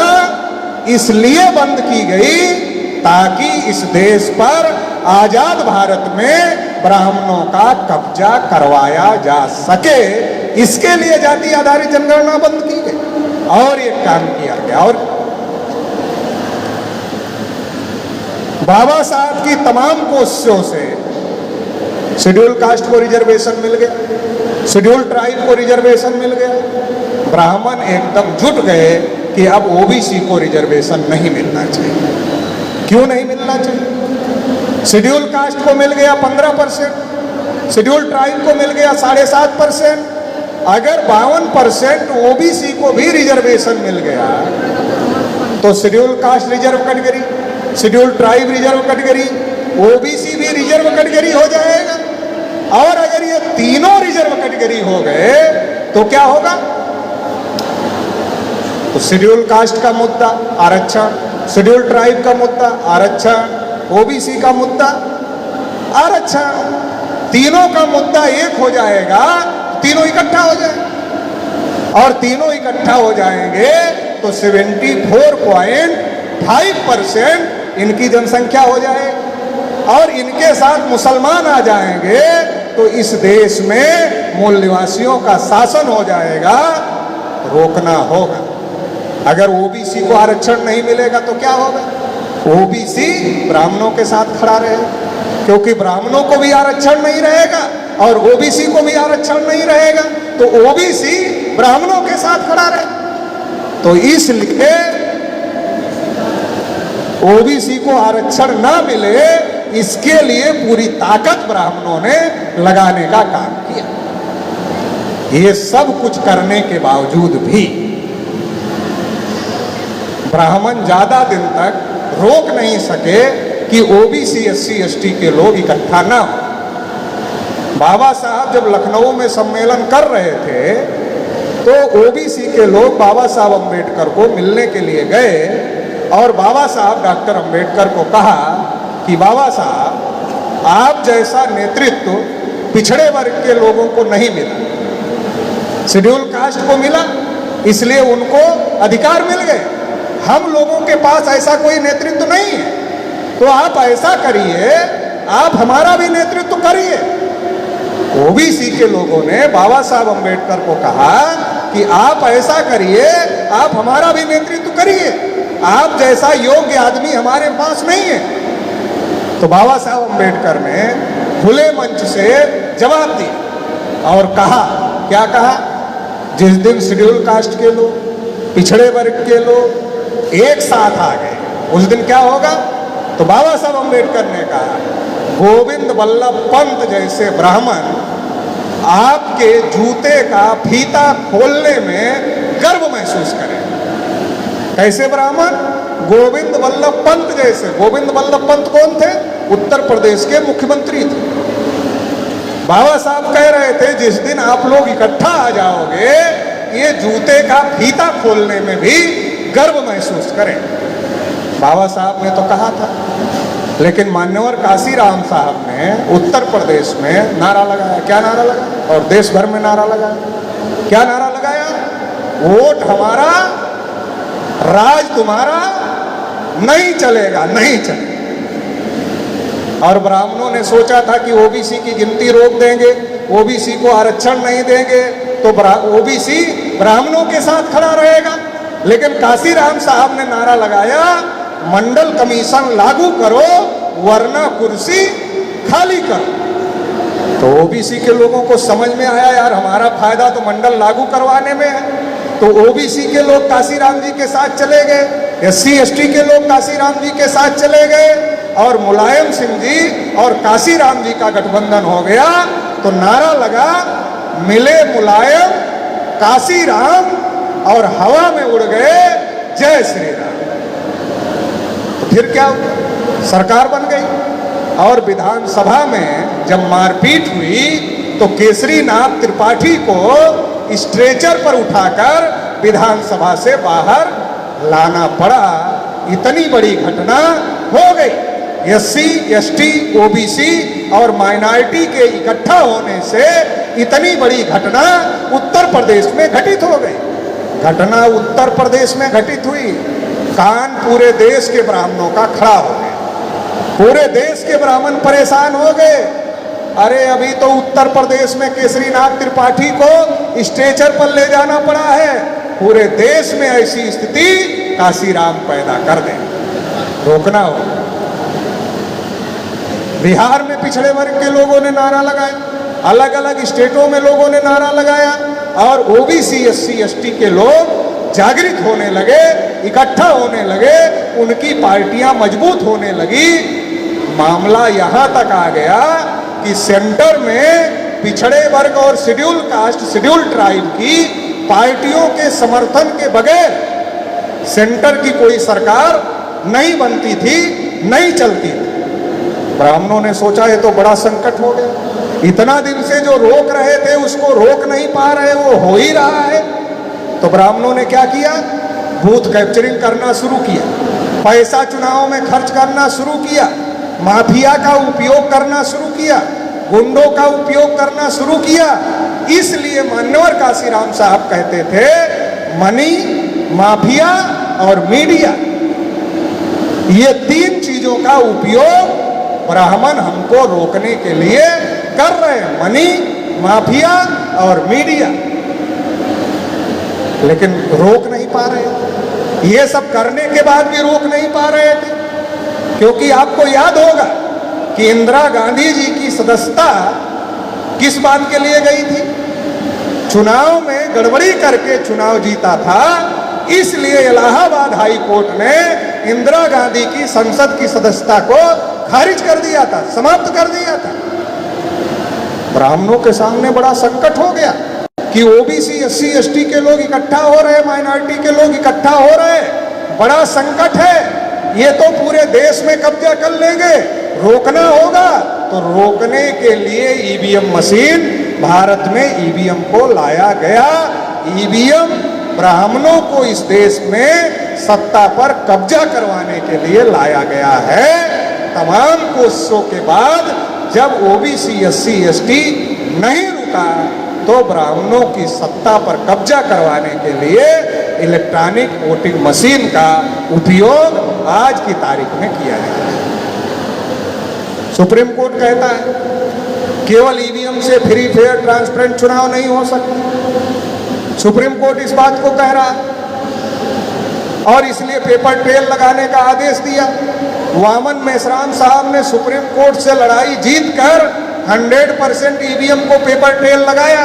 इसलिए बंद की गई ताकि इस देश पर आजाद भारत में ब्राह्मणों का कब्जा करवाया जा सके। इसके लिए जाति आधारित जनगणना बंद की गई और एक काम किया गया। और बाबा साहब की तमाम कोशिशों से शेड्यूल कास्ट को रिजर्वेशन मिल गया, शेड्यूल ट्राइब को रिजर्वेशन मिल गया। ब्राह्मण एकदम जुट गए कि अब ओबीसी को रिजर्वेशन नहीं मिलना चाहिए। क्यों नहीं मिलना चाहिए? शेड्यूल कास्ट को मिल गया 15%, शेड्यूल ट्राइब को मिल गया 7.5%। अगर 52% ओबीसी को भी रिजर्वेशन मिल गया तो schedule caste reserve category, schedule tribe reserve category, OBC भी रिजर्व कैटेगरी हो जाएगा। और अगर ये तीनों रिजर्व कैटेगरी हो गए तो क्या होगा? तो शेड्यूल कास्ट का मुद्दा आरक्षण, शेड्यूल ट्राइब का मुद्दा आरक्षण, ओबीसी का मुद्दा आरक्षण, तीनों का मुद्दा एक हो जाएगा, तीनों इकट्ठा हो जाए। और तीनों इकट्ठा हो जाएंगे तो 74.5% इनकी जनसंख्या हो जाएगी। और इनके साथ मुसलमान आ जाएंगे तो इस देश में मूल निवासियों का शासन हो जाएगा। रोकना होगा। अगर ओबीसी को आरक्षण नहीं मिलेगा तो क्या होगा? ओबीसी ब्राह्मणों के साथ खड़ा रहेगा, क्योंकि ब्राह्मणों को भी आरक्षण नहीं रहेगा और ओबीसी को भी आरक्षण नहीं रहेगा, तो ओबीसी ब्राह्मणों के साथ खड़ा रहेगा। तो इसलिए ओबीसी को आरक्षण ना मिले, इसके लिए पूरी ताकत ब्राह्मणों ने लगाने का काम किया। ये सब कुछ करने के बावजूद भी ब्राह्मण ज्यादा दिन तक रोक नहीं सके कि ओबीसी एससी एसटी के लोग इकट्ठा ना हो। बाबा साहब जब लखनऊ में सम्मेलन कर रहे थे तो ओबीसी के लोग बाबा साहब अंबेडकर को मिलने के लिए गए और बाबा साहब डॉक्टर अंबेडकर को कहा कि बाबा साहब, आप जैसा नेतृत्व पिछड़े वर्ग के लोगों को नहीं मिला, शेड्यूल कास्ट को मिला, इसलिए उनको अधिकार मिल गए। हम लोगों के पास ऐसा कोई नेतृत्व नहीं है, तो आप ऐसा करिए, आप हमारा भी नेतृत्व करिए। ओबीसी के लोगों ने बाबा साहब अंबेडकर को कहा कि आप ऐसा करिए, आप हमारा भी नेतृत्व करिए, आप जैसा योग्य आदमी हमारे पास नहीं है। तो बाबा साहब अंबेडकर ने खुले मंच से जवाब दिया और कहा, क्या कहा? जिस दिन शेड्यूल कास्ट के लोग, पिछड़े वर्ग के लोग एक साथ आ गए, उस दिन क्या होगा? तो बाबा साहब अंबेडकर ने कहा, गोविंद वल्लभ पंत जैसे ब्राह्मण आपके जूते का फीता खोलने में गर्व महसूस करें। कैसे ब्राह्मण? गोविंद वल्लभ पंत जैसे। गोविंद वल्लभ पंत कौन थे? उत्तर प्रदेश के मुख्यमंत्री थे। बाबा साहब कह रहे थे, जिस दिन आप लोग इकट्ठा आ जाओगे, ये जूते का फीता खोलने में भी गर्व महसूस करें। बाबा साहब ने तो कहा था, लेकिन मान्यवर काशीराम साहब ने उत्तर प्रदेश में नारा लगाया। क्या नारा लगाया? और देश भर में नारा लगाया। क्या नारा लगाया? वोट हमारा, राज तुम्हारा, नहीं चलेगा, नहीं चलेगा। और ब्राह्मणों ने सोचा था कि ओबीसी की गिनती रोक देंगे, ओबीसी को आरक्षण नहीं देंगे तो ओबीसी ब्राह्मणों के साथ खड़ा रहेगा। लेकिन काशीराम साहब ने नारा लगाया, मंडल कमीशन लागू करो वरना कुर्सी खाली करो। तो ओबीसी के लोगों को समझ में आया, यार हमारा फायदा तो मंडल लागू करवाने में है। तो ओबीसी के लोग काशीराम जी के साथ चले गए, एससी एसटी के लोग काशीराम जी के साथ चले गए और मुलायम सिंह जी और काशीराम जी का गठबंधन हो गया। तो नारा लगा, मिले मुलायम काशीराम, और हवा में उड़ गए जय श्री राम। तो फिर क्या हुआ? सरकार बन गई। और विधानसभा में जब मारपीट हुई तो केसरीनाथ त्रिपाठी को स्ट्रेचर पर उठाकर विधानसभा से बाहर लाना पड़ा। इतनी बड़ी घटना हो गई। एससी एसटी ओबीसी और माइनॉरिटी के इकट्ठा होने से इतनी बड़ी घटना उत्तर प्रदेश में घटित हो गई। घटना उत्तर प्रदेश में घटित हुई, कान पूरे देश के ब्राह्मणों का खड़ा हो गया। पूरे देश के ब्राह्मण परेशान हो गए। अरे अभी तो उत्तर प्रदेश में केसरीनाथ त्रिपाठी को स्ट्रेचर पर ले जाना पड़ा है। पूरे देश में ऐसी स्थिति काशीराम पैदा कर दे, रोकना हो। बिहार में पिछड़े वर्ग के लोगों ने नारा लगाया, अलग अलग स्टेटों में लोगों ने नारा लगाया और ओबीसी एससी एसटी के लोग जागृत होने लगे, इकट्ठा होने लगे, उनकी पार्टियां मजबूत होने लगी। मामला यहां तक आ गया कि सेंटर में पिछड़े वर्ग और शेड्यूल कास्ट शेड्यूल ट्राइब की पार्टियों के समर्थन के बगैर सेंटर की कोई सरकार नहीं बनती थी, नहीं चलती थी। ब्राह्मणों ने सोचा ये तो बड़ा संकट हो गया, इतना दिन से जो रोक रहे थे उसको रोक नहीं पा रहे, वो हो ही रहा है। तो ब्राह्मणों ने क्या किया, बूथ कैप्चरिंग करना शुरू किया, पैसा चुनाव में खर्च करना शुरू किया, माफिया का उपयोग करना शुरू किया, गुंडों का उपयोग करना शुरू किया। इसलिए मान्यवर काशीराम साहब कहते थे, मनी, माफिया और मीडिया, ये तीन चीजों का उपयोग ब्राह्मण हमको रोकने के लिए कर रहे हैं, मनी, माफिया और मीडिया, लेकिन रोक नहीं पा रहे। ये सब करने के बाद भी रोक नहीं पा रहे थे, क्योंकि आपको याद होगा कि इंदिरा गांधी जी की सदस्यता किस बात के लिए गई थी, चुनाव में गड़बड़ी करके चुनाव जीता था, इसलिए इलाहाबाद हाई कोर्ट ने इंदिरा गांधी की संसद की सदस्यता को खारिज कर दिया था, समाप्त कर दिया था। ब्राह्मणों के सामने बड़ा संकट हो गया कि ओबीसी एससी एसटी के लोग इकट्ठा हो रहे, माइनॉरिटी के लोग इकट्ठा हो रहे, बड़ा संकट है, ये तो पूरे देश में कब्जा कर लेंगे, रोकना होगा। तो रोकने के लिए ईवीएम मशीन, भारत में ईवीएम को लाया गया। ईवीएम ब्राह्मणों को इस देश में सत्ता पर कब्जा करवाने के लिए लाया गया है। तमाम कोशिशों के बाद जब ओबीसी एससी एसटी नहीं रुका तो ब्राह्मणों की सत्ता पर कब्जा करवाने के लिए इलेक्ट्रॉनिक वोटिंग मशीन का उपयोग आज की तारीख में किया है। सुप्रीम कोर्ट कहता है केवल ईवीएम से फ्री फेयर ट्रांसपेरेंट चुनाव नहीं हो सकता। सुप्रीम कोर्ट इस बात को कह रहा है और इसलिए पेपर ट्रेल लगाने का आदेश दिया। वामन मेश्राम साहब ने सुप्रीम कोर्ट से लड़ाई जीतकर 100% ईवीएम को पेपर ट्रेल लगाया,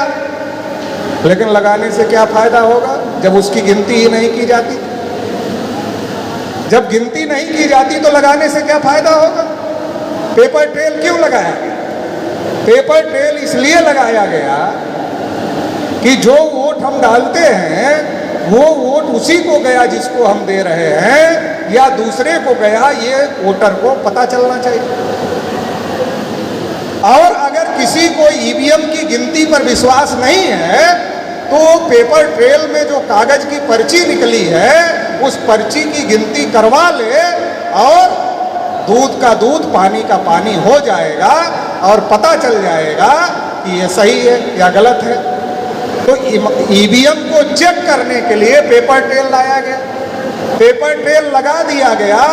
लेकिन लगाने से क्या फायदा होगा जब उसकी गिनती ही नहीं की जाती। जब गिनती नहीं की जाती तो लगाने से क्या फायदा होगा। पेपर ट्रेल क्यों लगाया गया? पेपर ट्रेल इसलिए लगाया गया कि जो वोट हम डालते हैं वो वोट उसी को गया जिसको हम दे रहे हैं या दूसरे को गया, ये वोटर को पता चलना चाहिए। और अगर किसी को ईवीएम की गिनती पर विश्वास नहीं है तो पेपर ट्रेल में जो कागज की पर्ची निकली है उस पर्ची की गिनती करवा ले और दूध का दूध पानी का पानी हो जाएगा और पता चल जाएगा कि ये सही है या गलत है। तो ईवीएम को चेक करने के लिए पेपर ट्रेल लाया गया, पेपर ट्रेल लगा दिया गया,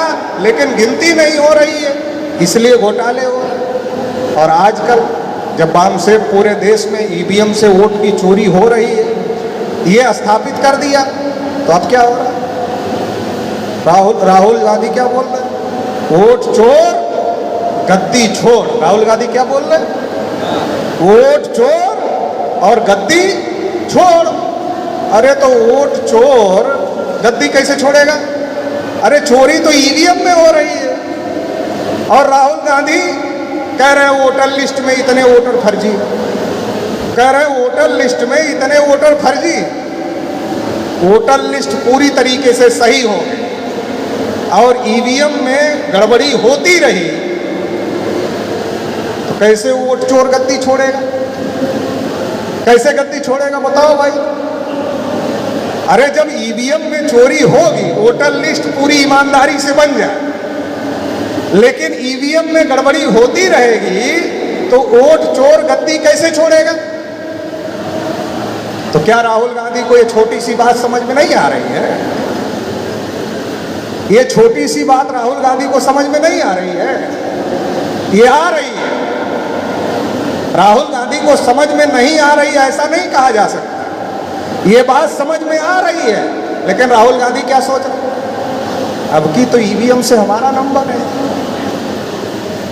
लेकिन गिनती नहीं हो रही है, इसलिए घोटाले हो रहे हैं। और आजकल जब बामसेफ पूरे देश में ईवीएम से वोट की चोरी हो रही है, ये स्थापित कर दिया, तो अब क्या हो रहा है? राहुल गांधी क्या बोल रहे हैं? वोट चोर गद्दी छोड़। राहुल गांधी क्या बोल रहे हैं? वोट चोर और गद्दी छोड़। अरे तो वोट चोर गद्दी कैसे छोड़ेगा? अरे चोरी तो ईवीएम में हो रही है। और राहुल गांधी कह रहे हैं वोटर लिस्ट में इतने वोटर फर्जी, कह रहे हैं वोटर लिस्ट में इतने वोटर फर्जी। वोटर लिस्ट पूरी तरीके से सही हो गई और ईवीएम में गड़बड़ी होती रही तो कैसे वोट चोर गद्दी छोड़ेगा? कैसे गद्दी छोड़ेगा बताओ भाई? अरे जब ईवीएम में चोरी होगी, वोटर लिस्ट पूरी ईमानदारी से बन जाए, लेकिन ईवीएम में गड़बड़ी होती रहेगी तो वोट चोर गद्दी कैसे छोड़ेगा? तो क्या राहुल गांधी को ये छोटी सी बात समझ में नहीं आ रही है? ये छोटी सी बात राहुल गांधी को समझ में नहीं आ रही है, ये आ रही है। राहुल गांधी को समझ में नहीं आ रही है ऐसा नहीं कहा जा सकता, ये बात समझ में आ रही है। लेकिन राहुल गांधी क्या सोच रहे हैं, अब की तो ईवीएम से हमारा नंबर है।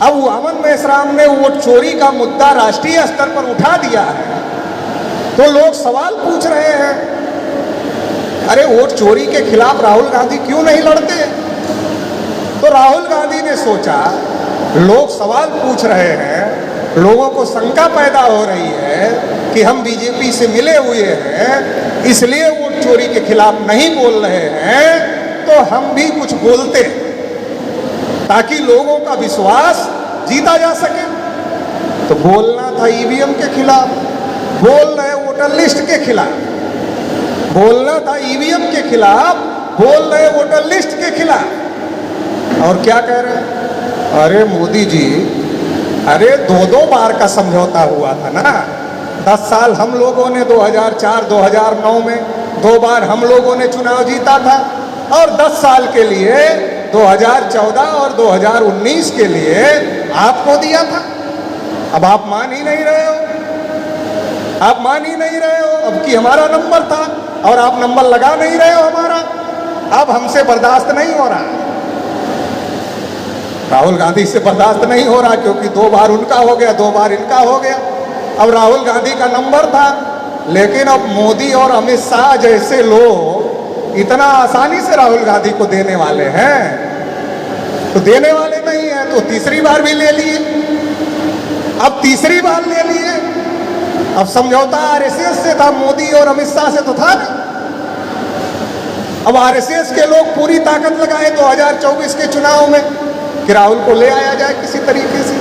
अब वामन मेश्राम ने वोट चोरी का मुद्दा राष्ट्रीय स्तर पर उठा दिया है, तो लोग सवाल पूछ रहे हैं, अरे वोट चोरी के खिलाफ राहुल गांधी क्यों नहीं लड़ते? तो राहुल गांधी ने सोचा, लोग सवाल पूछ रहे हैं, लोगों को शंका पैदा हो रही है कि हम बीजेपी से मिले हुए हैं, इसलिए वोट चोरी के खिलाफ नहीं बोल रहे हैं, तो हम भी कुछ बोलते ताकि लोगों का विश्वास जीता जा सके। तो बोलना था ईवीएम के खिलाफ, बोल रहे वोटर लिस्ट के खिलाफ, बोलना था ईवीएम के खिलाफ, बोल रहे वोटर लिस्ट के खिलाफ। और क्या कह रहे हैं, अरे मोदी जी, अरे 2-2 बार का समझौता हुआ था ना। 10 साल हम लोगों ने 2004-2009 में 2 बार हम लोगों ने चुनाव जीता था, और 10 साल के लिए 2014 और 2019 के लिए आपको दिया था। अब आप मान ही नहीं रहे हो, आप मान ही नहीं रहे हो। अब कि हमारा नंबर था और आप नंबर लगा नहीं रहे हो हमारा, अब हमसे बर्दाश्त नहीं हो रहा। राहुल गांधी से बर्दाश्त नहीं हो रहा, क्योंकि 2 बार उनका हो गया, 2 बार इनका हो गया। अब राहुल गांधी का नंबर था, लेकिन अब मोदी और अमित शाह जैसे लोग इतना आसानी से राहुल गांधी को देने वाले हैं, तो देने वाले नहीं है। तो तीसरी बार भी ले लिए, अब तीसरी बार ले लिए। अब समझौता आरएसएस से था, मोदी और अमित शाह से तो था नहीं। अब आरएसएस के लोग पूरी ताकत लगाए 2024 के चुनाव में कि राहुल को ले आया जाए किसी तरीके से।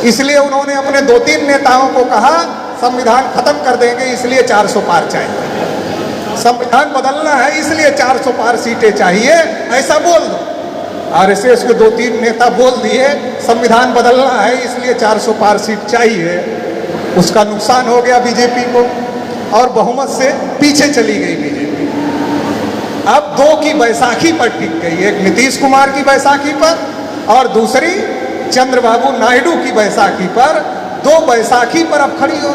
इसलिए उन्होंने अपने 2-3 नेताओं को कहा, संविधान खत्म कर देंगे, इसलिए 400 पार चाहिए, संविधान बदलना है इसलिए 400 पार सीटें चाहिए, ऐसा बोल दो। आरएसएस के 2-3 नेता बोल दिए, संविधान बदलना है इसलिए 400 पार सीट चाहिए। उसका नुकसान हो गया बीजेपी को, और बहुमत से पीछे चली गई बीजेपी। अब 2 की बैसाखी पर टिक गई, एक नीतीश कुमार की बैसाखी पर और दूसरी चंद्रबाबू नायडू की बैसाखी पर। 2 बैसाखी पर अब खड़ी हो।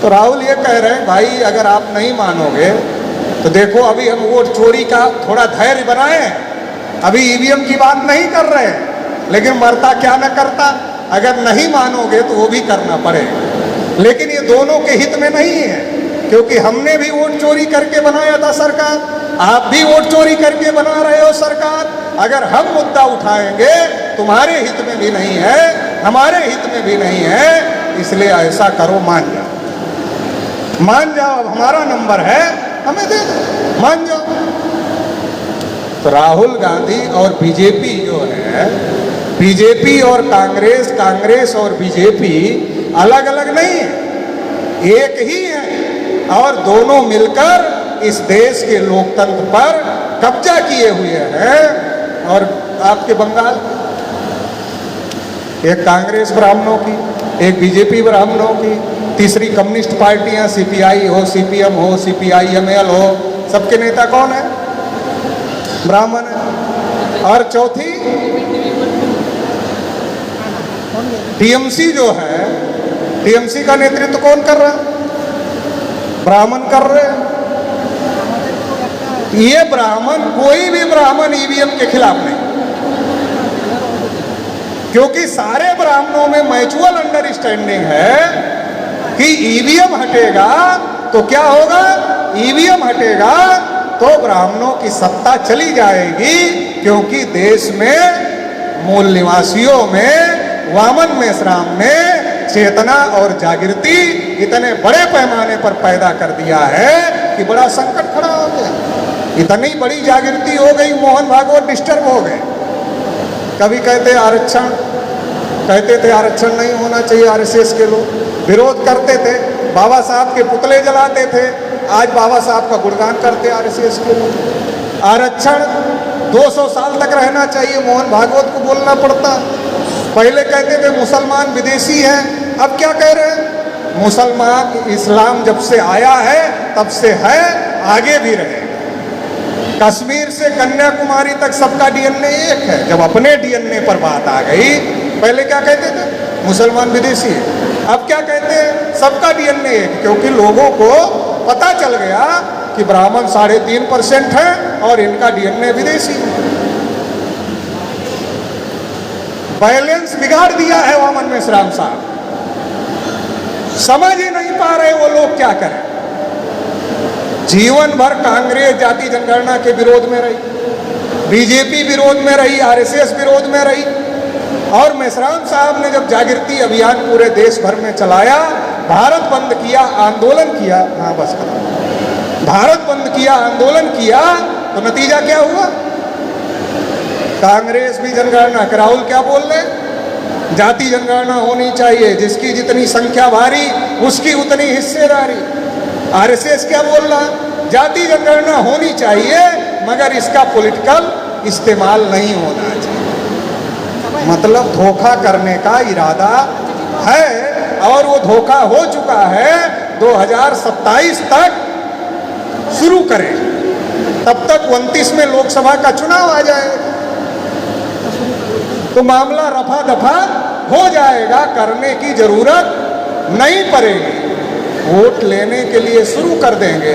तो राहुल ये कह रहे हैं, भाई अगर आप नहीं मानोगे तो देखो, अभी हम वोट चोरी का थोड़ा धैर्य बनाए, अभी ईवीएम की बात नहीं कर रहे, लेकिन मरता क्या न करता, अगर नहीं मानोगे तो वो भी करना पड़ेगा। लेकिन ये दोनों के हित में नहीं है, क्योंकि हमने भी वोट चोरी करके बनाया था सरकार, आप भी वोट चोरी करके बना रहे हो सरकार। अगर हम मुद्दा उठाएंगे, तुम्हारे हित में भी नहीं है, हमारे हित में भी नहीं है, इसलिए ऐसा करो, मान जाओ, मान जाओ, अब हमारा नंबर है, हमें दे दो, मान जाओ। तो राहुल गांधी और बीजेपी जो है, बीजेपी और कांग्रेस, कांग्रेस और बीजेपी अलग अलग नहीं है, एक ही है, और दोनों मिलकर इस देश के लोकतंत्र पर कब्जा किए हुए हैं। और आपके बंगाल, एक कांग्रेस ब्राह्मणों की, एक बीजेपी ब्राह्मणों की, तीसरी कम्युनिस्ट पार्टियां, सीपीआई हो, सीपीएम हो, सीपीआईएमएल हो, सबके नेता कौन है? ब्राह्मण है। और चौथी टीएमसी जो है, टीएमसी का नेतृत्व कौन कर रहा है? ब्राह्मण कर रहे हैं। ये ब्राह्मण, कोई भी ब्राह्मण ईवीएम के खिलाफ नहीं, क्योंकि सारे ब्राह्मणों में म्यूचुअल अंडरस्टैंडिंग है कि ईवीएम हटेगा तो क्या होगा, ईवीएम हटेगा तो ब्राह्मणों की सत्ता चली जाएगी, क्योंकि देश में मूल निवासियों में वामन मेश्राम ने चेतना और जागृति इतने बड़े पैमाने पर पैदा कर दिया है कि बड़ा संकट खड़ा हो गया। इतनी बड़ी जागृति हो गई, मोहन भागवत डिस्टर्ब हो गए। कभी कहते आरक्षण, कहते थे आरक्षण नहीं होना चाहिए, आरएसएस के लोग विरोध करते थे, बाबा साहब के पुतले जलाते थे, आज बाबा साहब का गुणगान करते आरएसएस के लोग। आरक्षण 200 साल तक रहना चाहिए, मोहन भागवत को बोलना पड़ता। पहले कहते थे मुसलमान विदेशी हैं, अब क्या कह रहे हैं? मुसलमान, इस्लाम जब से आया है तब से है, आगे भी रहेगा। कश्मीर से कन्याकुमारी तक सबका डीएनए एक है। जब अपने डीएनए पर बात आ गई, पहले क्या कहते थे? मुसलमान विदेशी है। अब क्या कहते हैं? सबका डीएनए एक, क्योंकि लोगों को पता चल गया कि ब्राह्मण 3.5% है और इनका डीएनए विदेशी है। बैलेंस बिगाड़ दिया है वामन मेश्राम साहब। समझ ही नहीं पा रहे वो लोग क्या करें। जीवन भर कांग्रेस जाति जनगणना के विरोध में रही, बीजेपी विरोध में रही, आरएसएस विरोध में रही, और मेश्राम साहब ने जब जागृति अभियान पूरे देश भर में चलाया, भारत बंद किया, आंदोलन किया, हाँ बस खत्म, भारत बंद किया, आंदोलन किया, तो नतीजा क्या हुआ? कांग्रेस भी जनगणना, राहुल क्या बोल रहे? जाति जनगणना होनी चाहिए, जिसकी जितनी संख्या भारी उसकी उतनी हिस्सेदारी। आरएसएस क्या बोल रहा? जाति जनगणना होनी चाहिए मगर इसका पॉलिटिकल इस्तेमाल नहीं होना चाहिए। मतलब धोखा करने का इरादा है, और वो धोखा हो चुका है। 2027 तक शुरू करें, तब तक 29 में लोकसभा का चुनाव आ जाएगा, तो मामला रफा दफा हो जाएगा, करने की जरूरत नहीं पड़ेगी। वोट लेने के लिए शुरू कर देंगे,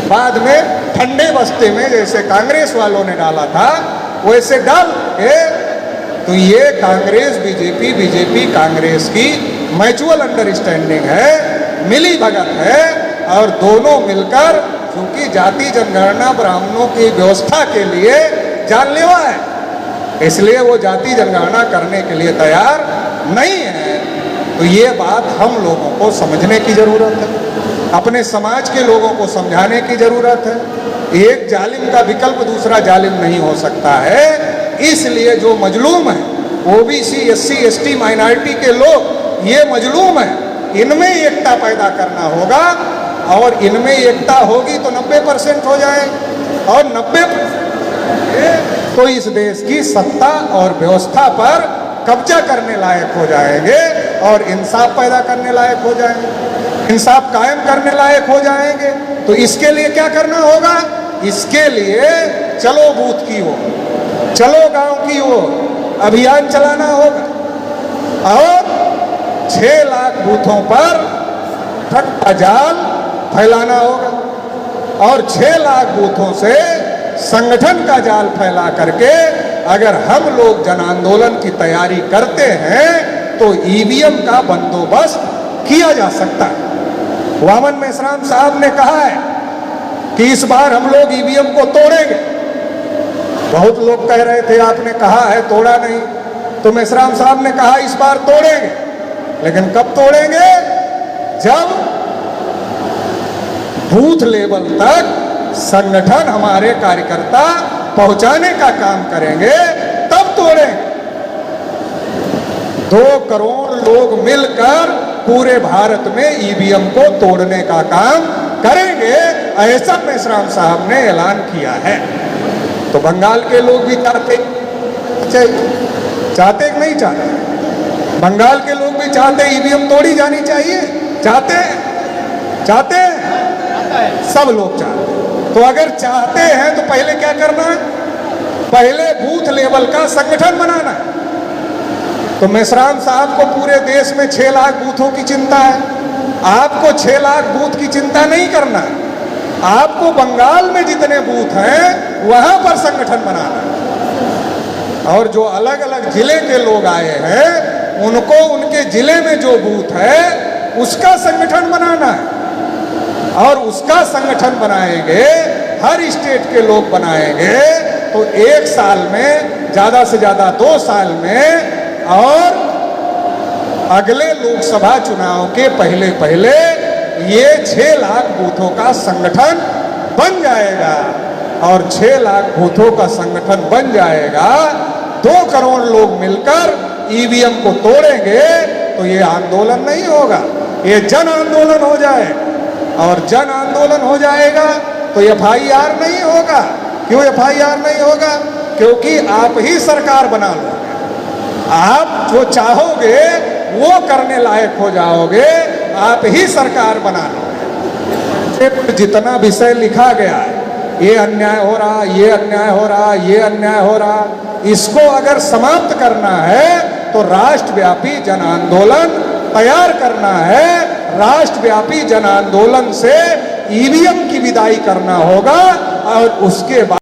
बाद में ठंडे बस्ते में जैसे कांग्रेस वालों ने डाला था वैसे डाल के। तो ये कांग्रेस बीजेपी, बीजेपी कांग्रेस की म्यूचुअल अंडरस्टैंडिंग है, मिली भगत है, और दोनों मिलकर, क्योंकि जाति जनगणना ब्राह्मणों की व्यवस्था के लिए जानलेवा है, इसलिए वो जाति जनगणना करने के लिए तैयार नहीं है। तो ये बात हम लोगों को समझने की जरूरत है, अपने समाज के लोगों को समझाने की जरूरत है। एक जालिम का विकल्प दूसरा जालिम नहीं हो सकता है। इसलिए जो मजलूम है, ओबीसी, एससी, एसटी, माइनॉरिटी के लोग, ये मजलूम है, इनमें एकता पैदा करना होगा, और इनमें एकता होगी तो 90% हो जाए, और 90% तो इस देश की सत्ता और व्यवस्था पर कब्जा करने लायक हो जाएंगे, और इंसाफ पैदा करने लायक हो जाएंगे, इंसाफ कायम करने लायक हो जाएंगे। तो इसके लिए क्या करना होगा? इसके लिए चलो बूथ की ओर, चलो गांव की ओर अभियान चलाना होगा, और 6 लाख बूथों पर ठग का जाल फैलाना होगा, और 6 लाख बूथों से संगठन का जाल फैला करके अगर हम लोग जन आंदोलन की तैयारी करते हैं तो ईवीएम का बंदोबस्त किया जा सकता है। वामन मेश्राम साहब ने कहा है कि इस बार हम लोग ईवीएम को तोड़ेंगे। बहुत लोग कह रहे थे आपने कहा है तोड़ा नहीं, तो मेश्राम साहब ने कहा इस बार तोड़ेंगे, लेकिन कब तोड़ेंगे? जब बूथ लेवल तक संगठन हमारे कार्यकर्ता पहुंचाने का काम करेंगे, तब तोड़ेंगे। 2 करोड़ लोग मिलकर पूरे भारत में ईवीएम को तोड़ने का काम करेंगे, ऐसा मेश्राम साहब ने ऐलान किया है। तो बंगाल के लोग भी चाहते कि नहीं चाहते? बंगाल के लोग भी चाहते ईवीएम तोड़ी जानी चाहिए, चाहते हैं, सब लोग चाहते हैं। तो अगर चाहते हैं तो पहले क्या करना है? पहले बूथ लेवल का संगठन बनाना है। तो मेश्राम साहब को पूरे देश में 6 लाख बूथों की चिंता है, आपको 6 लाख बूथ की चिंता नहीं करना है। आपको बंगाल में जितने बूथ हैं वहां पर संगठन बनाना है, और जो अलग अलग जिले के लोग आए हैं उनको उनके जिले में जो बूथ है उसका संगठन बनाना है, और उसका संगठन बनाएंगे, हर स्टेट के लोग बनाएंगे, तो 1 साल में, ज्यादा से ज्यादा 2 साल में, और अगले लोकसभा चुनाव के पहले ये 6 लाख बूथों का संगठन बन जाएगा। और 6 लाख बूथों का संगठन बन जाएगा, 2 करोड़ लोग मिलकर ईवीएम को तोड़ेंगे, तो ये आंदोलन नहीं होगा, ये जन आंदोलन हो जाए। और जन आंदोलन हो जाएगा तो एफआईआर नहीं होगा। क्यों एफआईआर नहीं होगा? क्योंकि आप ही सरकार बना लोगे, आप जो चाहोगे वो करने लायक हो जाओगे, आप ही सरकार बना लोगे। जितना विषय लिखा गया है ये अन्याय हो रहा, ये अन्याय हो रहा, ये अन्याय हो रहा, इसको अगर समाप्त करना है तो राष्ट्रव्यापी जन आंदोलन तैयार करना है। राष्ट्रव्यापी जन आंदोलन से ईवीएम की विदाई करना होगा और उसके बाद